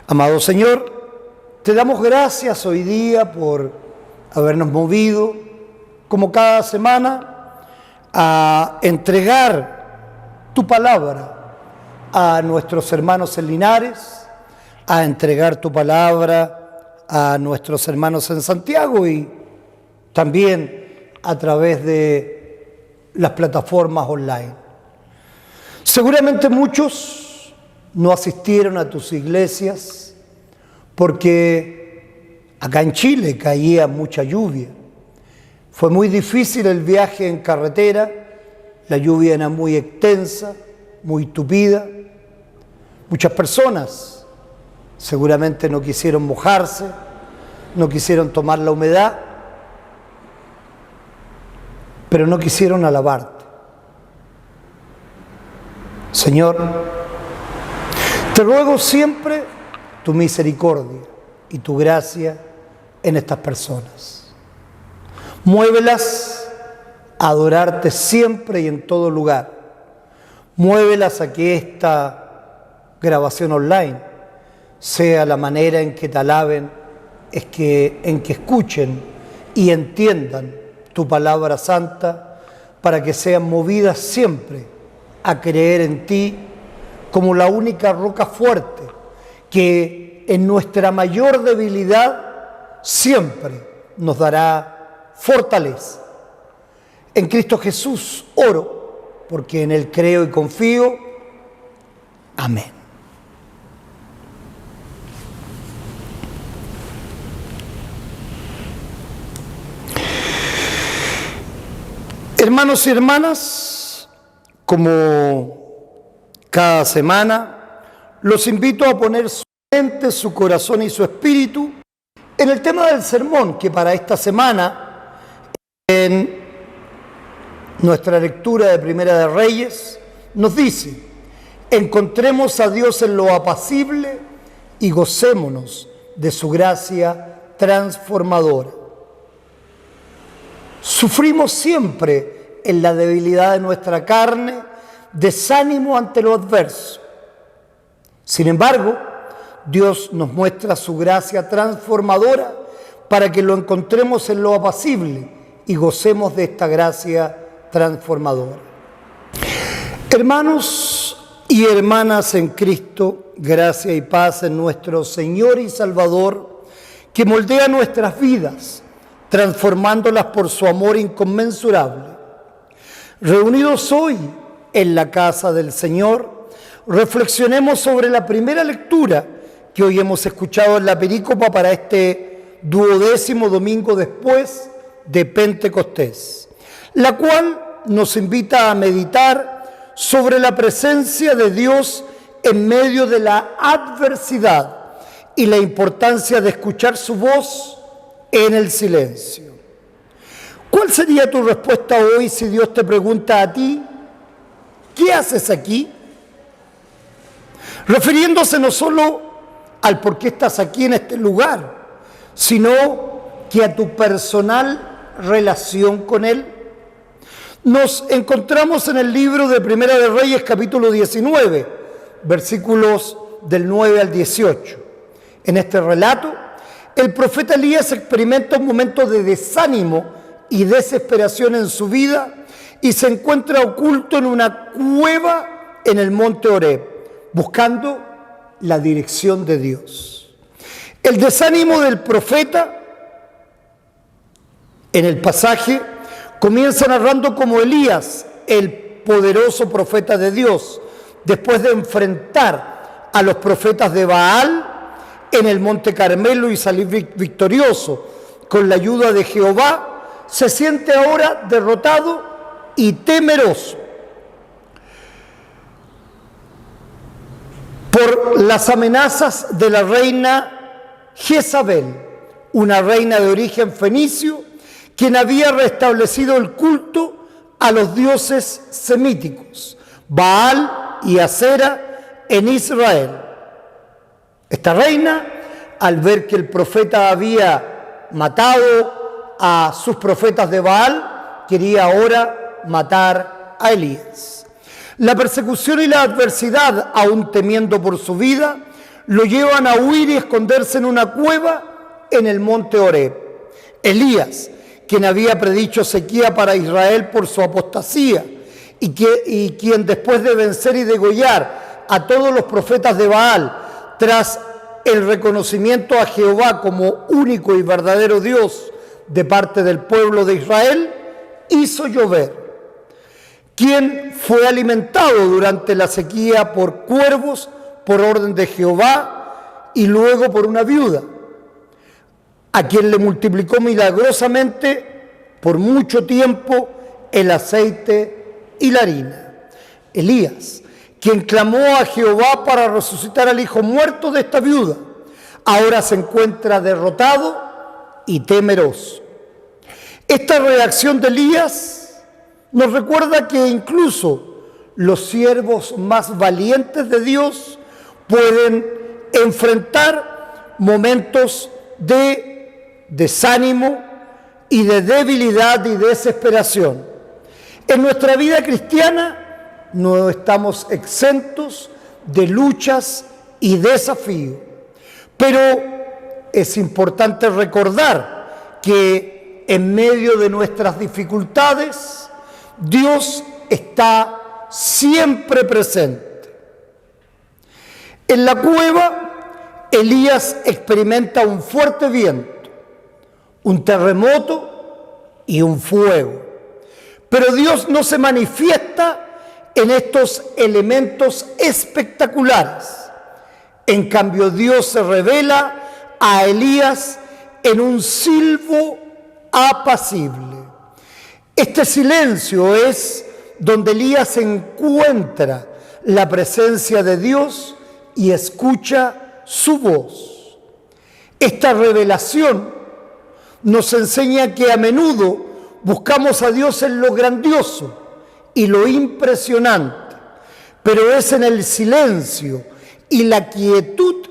Amado Señor, te damos gracias hoy día por habernos movido, como cada semana, a entregar tu palabra a nuestros hermanos en Linares, a entregar tu palabra a nuestros hermanos en Santiago y también a través de las plataformas online. Seguramente muchos no asistieron a tus iglesias porque acá en Chile caía mucha lluvia. Fue muy difícil el viaje en carretera, la lluvia era muy extensa, muy tupida. Muchas personas seguramente no quisieron mojarse, no quisieron tomar la humedad, pero no quisieron alabarte. Señor, te ruego siempre tu misericordia y tu gracia en estas personas. Muévelas a adorarte siempre y en todo lugar. Muévelas a que esta grabación online sea la manera en que te alaben, en que escuchen y entiendan tu palabra santa, para que sean movidas siempre a creer en ti como la única roca fuerte que en nuestra mayor debilidad siempre nos dará fortaleza. En Cristo Jesús oro, porque en Él creo y confío. Amén. Hermanos y hermanas, como cada semana, los invito a poner su mente, su corazón y su espíritu en el tema del sermón que para esta semana, en nuestra lectura de Primera de Reyes, nos dice: encontremos a Dios en lo apacible y gocémonos de su gracia transformadora. Sufrimos siempre en la debilidad de nuestra carne, desánimo ante lo adverso. Sin embargo, Dios nos muestra su gracia transformadora para que lo encontremos en lo apacible y gocemos de esta gracia transformadora. Hermanos y hermanas en Cristo, gracia y paz en nuestro Señor y Salvador, que moldea nuestras vidas, transformándolas por su amor inconmensurable. Reunidos hoy en la casa del Señor, reflexionemos sobre la primera lectura que hoy hemos escuchado en la perícopa para este 12º domingo después de Pentecostés, la cual nos invita a meditar sobre la presencia de Dios en medio de la adversidad y la importancia de escuchar su voz en el silencio. ¿Cuál sería tu respuesta hoy si Dios te pregunta a ti: ¿qué haces aquí? Refiriéndose no solo al por qué estás aquí en este lugar, sino que a tu personal relación con Él. Nos encontramos en el libro de Primera de Reyes, capítulo 19, versículos del 9 al 18. En este relato, el profeta Elías experimenta un momento de desánimo y desesperación en su vida y se encuentra oculto en una cueva en el monte Horeb, buscando la dirección de Dios. El desánimo del profeta en el pasaje comienza narrando cómo Elías, el poderoso profeta de Dios, después de enfrentar a los profetas de Baal en el monte Carmelo y salir victorioso con la ayuda de Jehová, se siente ahora derrotado y temeroso por las amenazas de la reina Jezabel, una reina de origen fenicio, quien había restablecido el culto a los dioses semíticos, Baal y Asera, en Israel. Esta reina, al ver que el profeta había matado a sus profetas de Baal, quería ahora matar a Elías. La persecución y la adversidad, aún temiendo por su vida, lo llevan a huir y esconderse en una cueva en el monte Horeb. Elías, quien había predicho sequía para Israel por su apostasía, y quien después de vencer y degollar a todos los profetas de Baal, tras el reconocimiento a Jehová como único y verdadero Dios de parte del pueblo de Israel, hizo llover, quien fue alimentado durante la sequía por cuervos por orden de Jehová y luego por una viuda, a quien le multiplicó milagrosamente por mucho tiempo el aceite y la harina. Elías, quien clamó a Jehová para resucitar al hijo muerto de esta viuda, ahora se encuentra derrotado y temeroso. Esta reacción de Elías nos recuerda que incluso los siervos más valientes de Dios pueden enfrentar momentos de desánimo y de debilidad y desesperación. En nuestra vida cristiana no estamos exentos de luchas y desafíos, pero es importante recordar que en medio de nuestras dificultades, Dios está siempre presente. En la cueva, Elías experimenta un fuerte viento, un terremoto y un fuego. Pero Dios no se manifiesta en estos elementos espectaculares. En cambio, Dios se revela a Elías en un silbo apacible. Este silencio es donde Elías encuentra la presencia de Dios y escucha su voz. Esta revelación nos enseña que a menudo buscamos a Dios en lo grandioso y lo impresionante, pero es en el silencio y la quietud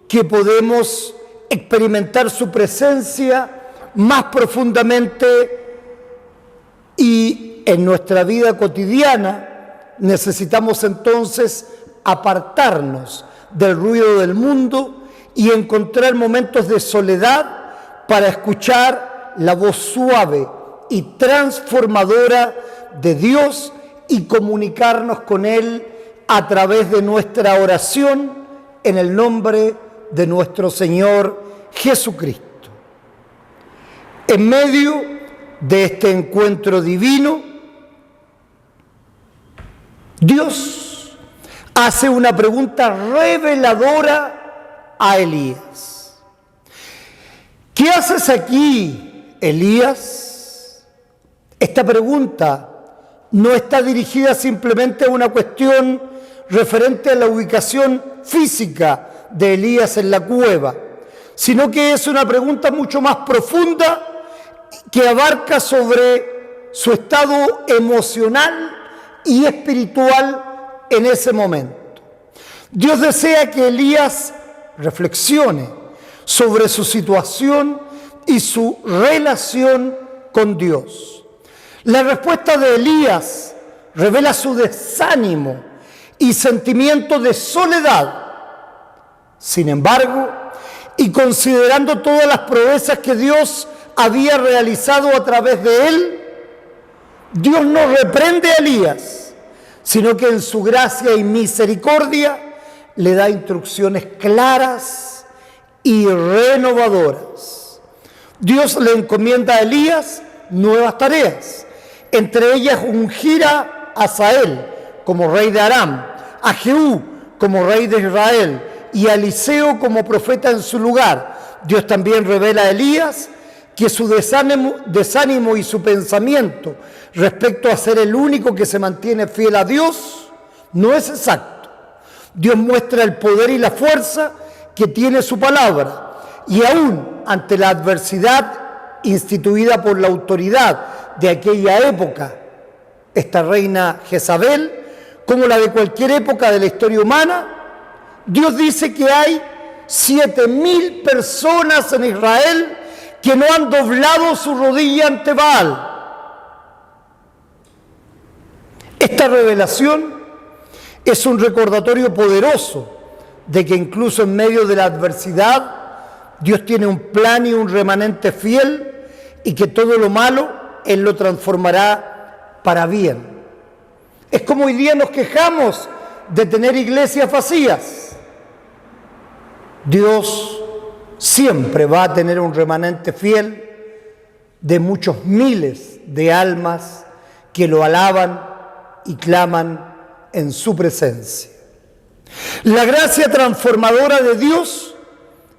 que podemos experimentar su presencia más profundamente, y en nuestra vida cotidiana necesitamos entonces apartarnos del ruido del mundo y encontrar momentos de soledad para escuchar la voz suave y transformadora de Dios y comunicarnos con Él a través de nuestra oración en el nombre de nuestro Señor Jesucristo. En medio de este encuentro divino, Dios hace una pregunta reveladora a Elías. ¿Qué haces aquí, Elías? Esta pregunta no está dirigida simplemente a una cuestión referente a la ubicación física de Elías en la cueva, sino que es una pregunta mucho más profunda que abarca sobre su estado emocional y espiritual en ese momento. Dios desea que Elías reflexione sobre su situación y su relación con Dios. La respuesta de Elías revela su desánimo y sentimiento de soledad. Sin embargo, y considerando todas las proezas que Dios había realizado a través de él, Dios no reprende a Elías, sino que en su gracia y misericordia le da instrucciones claras y renovadoras. Dios le encomienda a Elías nuevas tareas, entre ellas ungir a Asael como rey de Aram, a Jehú como rey de Israel y a Eliseo como profeta en su lugar. Dios también revela a Elías que su desánimo y su pensamiento respecto a ser el único que se mantiene fiel a Dios no es exacto. Dios muestra el poder y la fuerza que tiene su palabra, y aún ante la adversidad instituida por la autoridad de aquella época, esta reina Jezabel, como la de cualquier época de la historia humana, Dios dice que hay 7,000 personas en Israel que no han doblado su rodilla ante Baal. Esta revelación Es un recordatorio poderoso de que incluso en medio de la adversidad, Dios tiene un plan y un remanente fiel y que todo lo malo Él lo transformará para bien. Es como hoy día nos quejamos de tener iglesias vacías. Dios siempre va a tener un remanente fiel de muchos miles de almas que lo alaban y claman en su presencia. La gracia transformadora de Dios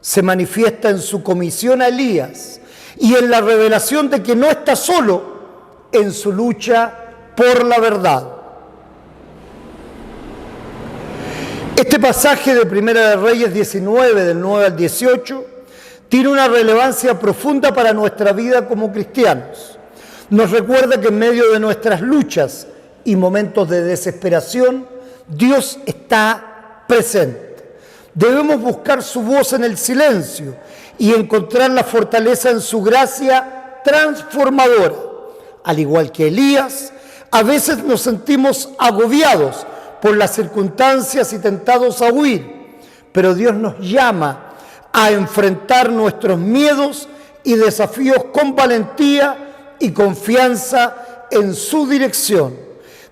se manifiesta en su comisión a Elías y en la revelación de que no está solo en su lucha por la verdad. Este pasaje de Primera de Reyes 19, del 9 al 18, tiene una relevancia profunda para nuestra vida como cristianos. Nos recuerda que en medio de nuestras luchas y momentos de desesperación, Dios está presente. Debemos buscar su voz en el silencio y encontrar la fortaleza en su gracia transformadora. Al igual que Elías, a veces nos sentimos agobiados por las circunstancias y tentados a huir, pero Dios nos llama a enfrentar nuestros miedos y desafíos con valentía y confianza en su dirección,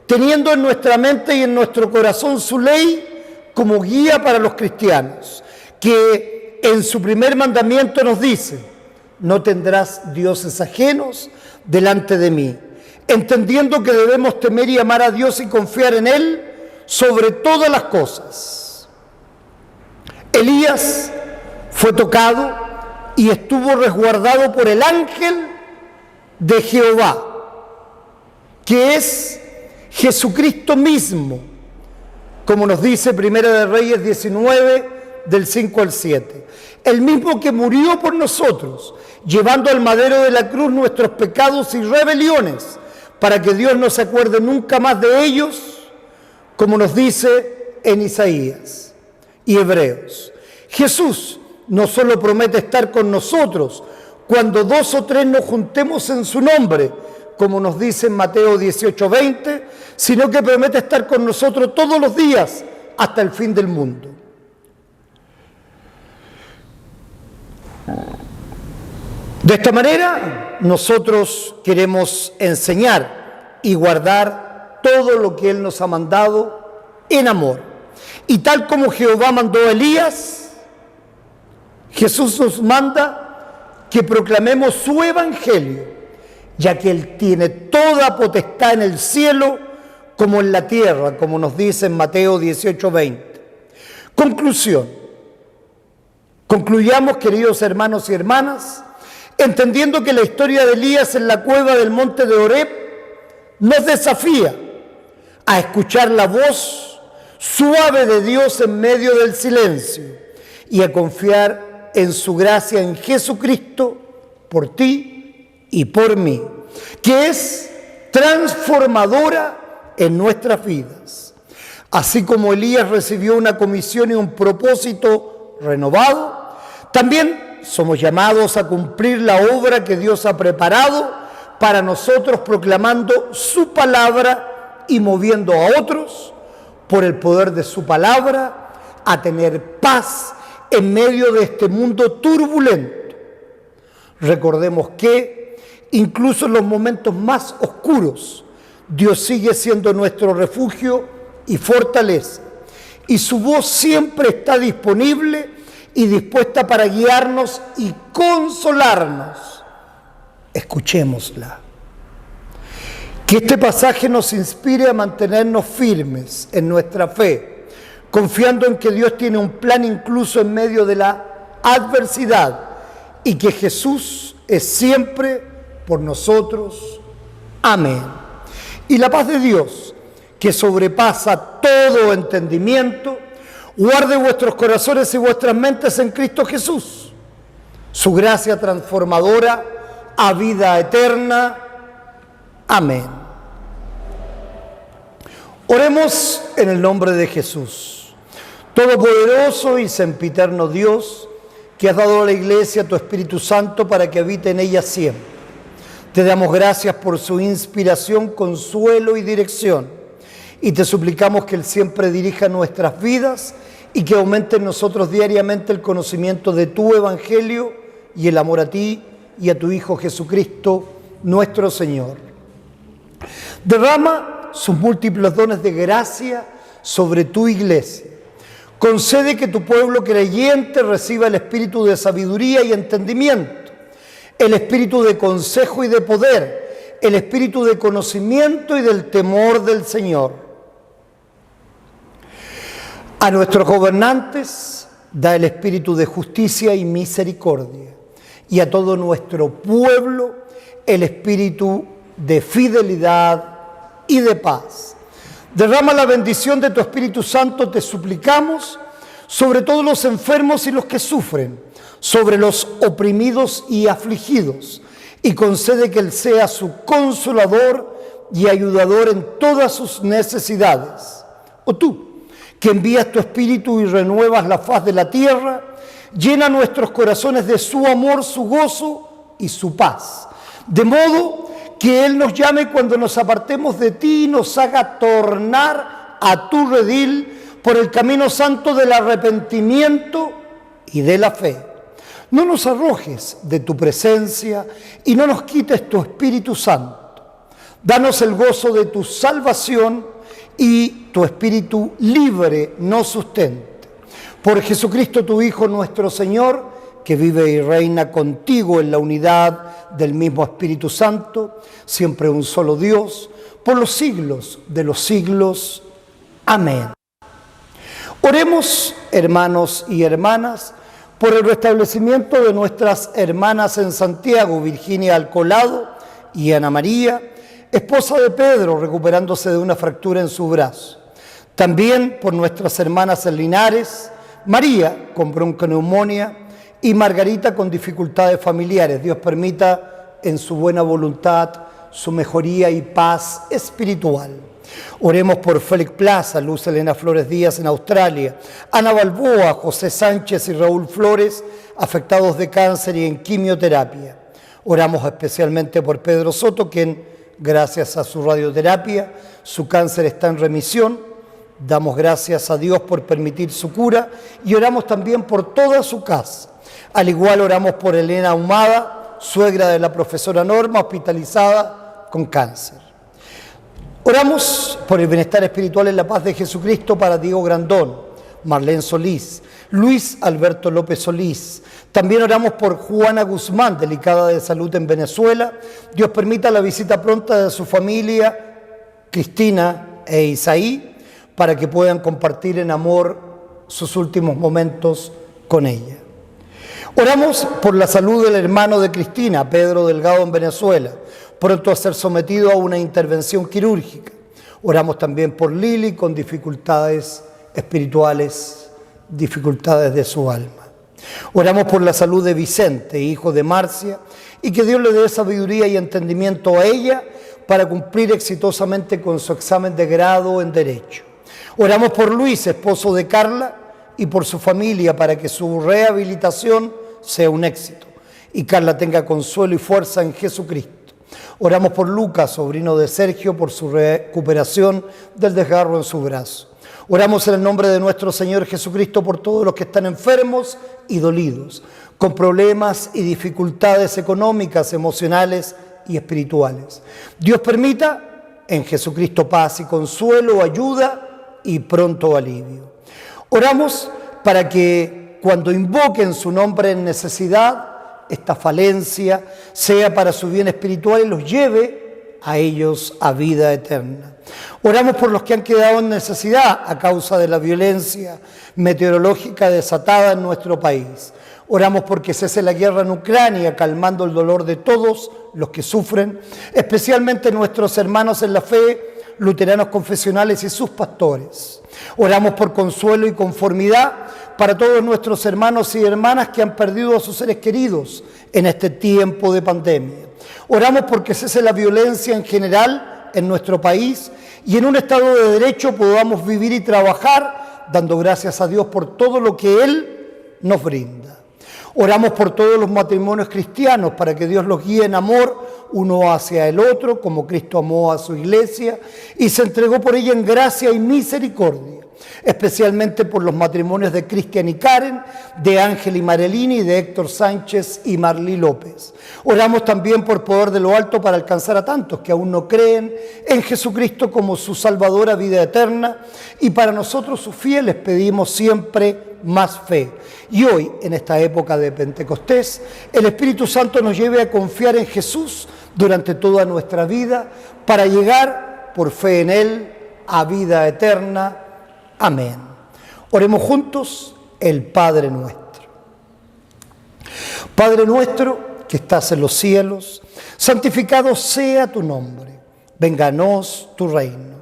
teniendo en nuestra mente y en nuestro corazón su ley como guía para los cristianos, que en su primer mandamiento nos dice: no tendrás dioses ajenos delante de mí, entendiendo que debemos temer y amar a Dios y confiar en Él sobre todas las cosas. Elías fue tocado y estuvo resguardado por el ángel de Jehová, que es Jesucristo mismo, como nos dice Primera de Reyes 19, del 5 al 7. El mismo que murió por nosotros, llevando al madero de la cruz nuestros pecados y rebeliones, para que Dios no se acuerde nunca más de ellos, como nos dice en Isaías y Hebreos. Jesús no solo promete estar con nosotros cuando 2 o 3 nos juntemos en su nombre, como nos dice en Mateo 18:20, sino que promete estar con nosotros todos los días hasta el fin del mundo. De esta manera, nosotros queremos enseñar y guardar todo lo que Él nos ha mandado en amor. Y tal como Jehová mandó a Elías, Jesús nos manda que proclamemos su evangelio, ya que Él tiene toda potestad en el cielo como en la tierra, como nos dice en Mateo 18:20. Conclusión. Concluyamos, queridos hermanos y hermanas, entendiendo que la historia de Elías en la cueva del monte de Horeb nos desafía a escuchar la voz suave de Dios en medio del silencio y a confiar en su gracia en Jesucristo por ti y por mí, que es transformadora en nuestras vidas. Así como Elías recibió una comisión y un propósito renovado, también somos llamados a cumplir la obra que Dios ha preparado para nosotros, proclamando su palabra y moviendo a otros por el poder de su palabra a tener paz en medio de este mundo turbulento. Recordemos que incluso en los momentos más oscuros, Dios sigue siendo nuestro refugio y fortaleza, y su voz siempre está disponible y dispuesta para guiarnos y consolarnos. Escuchémosla. Que este pasaje nos inspire a mantenernos firmes en nuestra fe, confiando en que Dios tiene un plan incluso en medio de la adversidad y que Jesús es siempre por nosotros. Amén. Y la paz de Dios, que sobrepasa todo entendimiento, guarde vuestros corazones y vuestras mentes en Cristo Jesús. Su gracia transformadora a vida eterna. Amén. Oremos en el nombre de Jesús. Todopoderoso y sempiterno Dios, que has dado a la Iglesia tu Espíritu Santo para que habite en ella siempre. Te damos gracias por su inspiración, consuelo y dirección, y te suplicamos que Él siempre dirija nuestras vidas y que aumente en nosotros diariamente el conocimiento de tu Evangelio y el amor a ti y a tu Hijo Jesucristo, nuestro Señor. Derrama sus múltiples dones de gracia sobre tu iglesia. Concede que tu pueblo creyente reciba el espíritu de sabiduría y entendimiento, el espíritu de consejo y de poder, el espíritu de conocimiento y del temor del Señor. A nuestros gobernantes da el espíritu de justicia y misericordia, y a todo nuestro pueblo el espíritu de fidelidad y de paz. Derrama la bendición de tu Espíritu Santo, te suplicamos, sobre todos los enfermos y los que sufren, sobre los oprimidos y afligidos, y concede que Él sea su consolador y ayudador en todas sus necesidades. O tú, que envías tu Espíritu y renuevas la faz de la tierra, llena nuestros corazones de su amor, su gozo y su paz, de modo que Él nos llame cuando nos apartemos de ti y nos haga tornar a tu redil por el camino santo del arrepentimiento y de la fe. No nos arrojes de tu presencia y no nos quites tu Espíritu Santo. Danos el gozo de tu salvación y tu Espíritu libre nos sustente. Por Jesucristo tu Hijo nuestro Señor, que vive y reina contigo en la unidad del mismo Espíritu Santo, siempre un solo Dios, por los siglos de los siglos. Amén. Oremos, hermanos y hermanas, por el restablecimiento de nuestras hermanas en Santiago, Virginia Alcolado y Ana María, esposa de Pedro, recuperándose de una fractura en su brazo. También por nuestras hermanas en Linares, María con bronconeumonía y Margarita con dificultades familiares. Dios permita en su buena voluntad su mejoría y paz espiritual. Oremos por Félix Plaza, Luz Elena Flores Díaz en Australia, Ana Balboa, José Sánchez y Raúl Flores, afectados de cáncer y en quimioterapia. Oramos especialmente por Pedro Soto, quien, gracias a su radioterapia, su cáncer está en remisión. Damos gracias a Dios por permitir su cura y oramos también por toda su casa. Al igual oramos por Elena Ahumada, suegra de la profesora Norma, hospitalizada con cáncer. Oramos por el bienestar espiritual en la paz de Jesucristo para Diego Grandón, Marlene Solís, Luis Alberto López Solís. También oramos por Juana Guzmán, delicada de salud en Venezuela. Dios permita la visita pronta de su familia, Cristina e Isaí, para que puedan compartir en amor sus últimos momentos con ella. Oramos por la salud del hermano de Cristina, Pedro Delgado, en Venezuela, pronto a ser sometido a una intervención quirúrgica. Oramos también por Lili, con dificultades espirituales, dificultades de su alma. Oramos por la salud de Vicente, hijo de Marcia, y que Dios le dé sabiduría y entendimiento a ella para cumplir exitosamente con su examen de grado en Derecho. Oramos por Luis, esposo de Carla, y por su familia para que su rehabilitación sea un éxito y Carla tenga consuelo y fuerza en Jesucristo. Oramos por Lucas, sobrino de Sergio, por su recuperación del desgarro en su brazo. Oramos en el nombre de nuestro Señor Jesucristo por todos los que están enfermos y dolidos, con problemas y dificultades económicas, emocionales y espirituales. Dios permita en Jesucristo paz y consuelo, ayuda y pronto alivio. Oramos para que cuando invoquen su nombre en necesidad, esta falencia sea para su bien espiritual y los lleve a ellos a vida eterna. Oramos por los que han quedado en necesidad a causa de la violencia meteorológica desatada en nuestro país. Oramos porque cese la guerra en Ucrania, calmando el dolor de todos los que sufren, especialmente nuestros hermanos en la fe, luteranos confesionales y sus pastores. Oramos por consuelo y conformidad para todos nuestros hermanos y hermanas que han perdido a sus seres queridos en este tiempo de pandemia. Oramos porque cese la violencia en general en nuestro país y en un Estado de Derecho podamos vivir y trabajar dando gracias a Dios por todo lo que Él nos brinda. Oramos por todos los matrimonios cristianos para que Dios los guíe en amor, uno hacia el otro, como Cristo amó a su iglesia y se entregó por ella en gracia y misericordia, especialmente por los matrimonios de Cristian y Karen, de Ángel y Marilini, y de Héctor Sánchez y Marlí López. Oramos también por poder de lo alto para alcanzar a tantos que aún no creen en Jesucristo como su salvadora vida eterna, y para nosotros sus fieles pedimos siempre más fe. Y hoy, en esta época de Pentecostés, el Espíritu Santo nos lleve a confiar en Jesús durante toda nuestra vida para llegar por fe en Él a vida eterna. Amén. Oremos juntos el Padre Nuestro. Padre nuestro que estás en los cielos, santificado sea tu nombre. Venga a nos tu reino.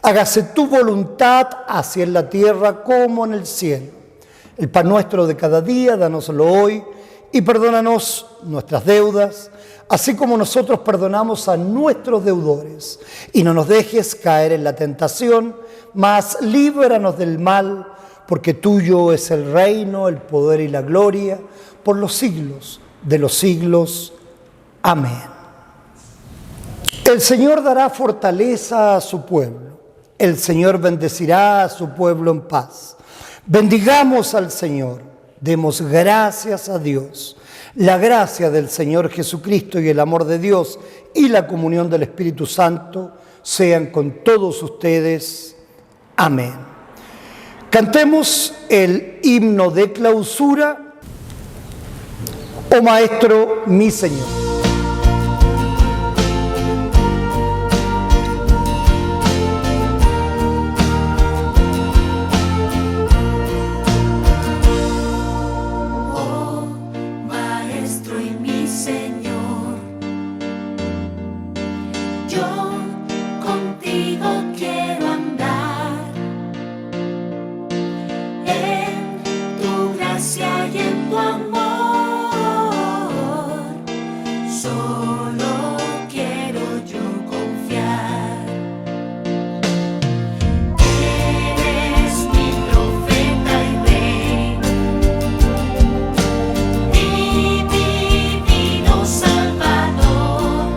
Hágase tu voluntad, así en la tierra como en el cielo. El pan nuestro de cada día, dánoslo hoy, y perdónanos nuestras deudas, así como nosotros perdonamos a nuestros deudores. Y no nos dejes caer en la tentación, mas líbranos del mal, porque tuyo es el reino, el poder y la gloria, por los siglos de los siglos. Amén. El Señor dará fortaleza a su pueblo. El Señor bendecirá a su pueblo en paz. Bendigamos al Señor. Demos gracias a Dios. La gracia del Señor Jesucristo y el amor de Dios y la comunión del Espíritu Santo sean con todos ustedes. Amén. Cantemos el himno de clausura. Oh Maestro, mi Señor. Oh Maestro y mi Señor, yo contigo quiero andar en tu gracia y en tu amor. Solo quiero yo confiar. Eres mi profeta y rey, mi divino Salvador.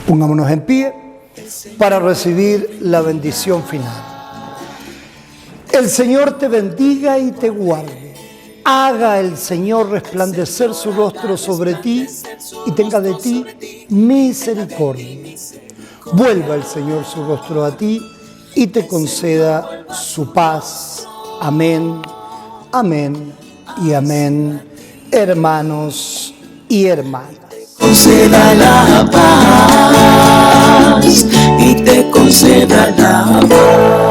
Pongámonos en pie para recibir la bendición final. El Señor te bendiga y te guarde. Haga el Señor resplandecer su rostro sobre ti y tenga de ti misericordia. Vuelva el Señor su rostro a ti y te conceda su paz. Amén, amén y amén, hermanos y hermanas. Conceda la paz y te conceda la paz.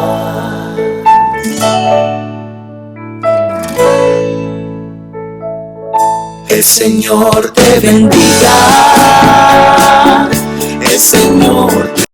El Señor te bendiga, el Señor te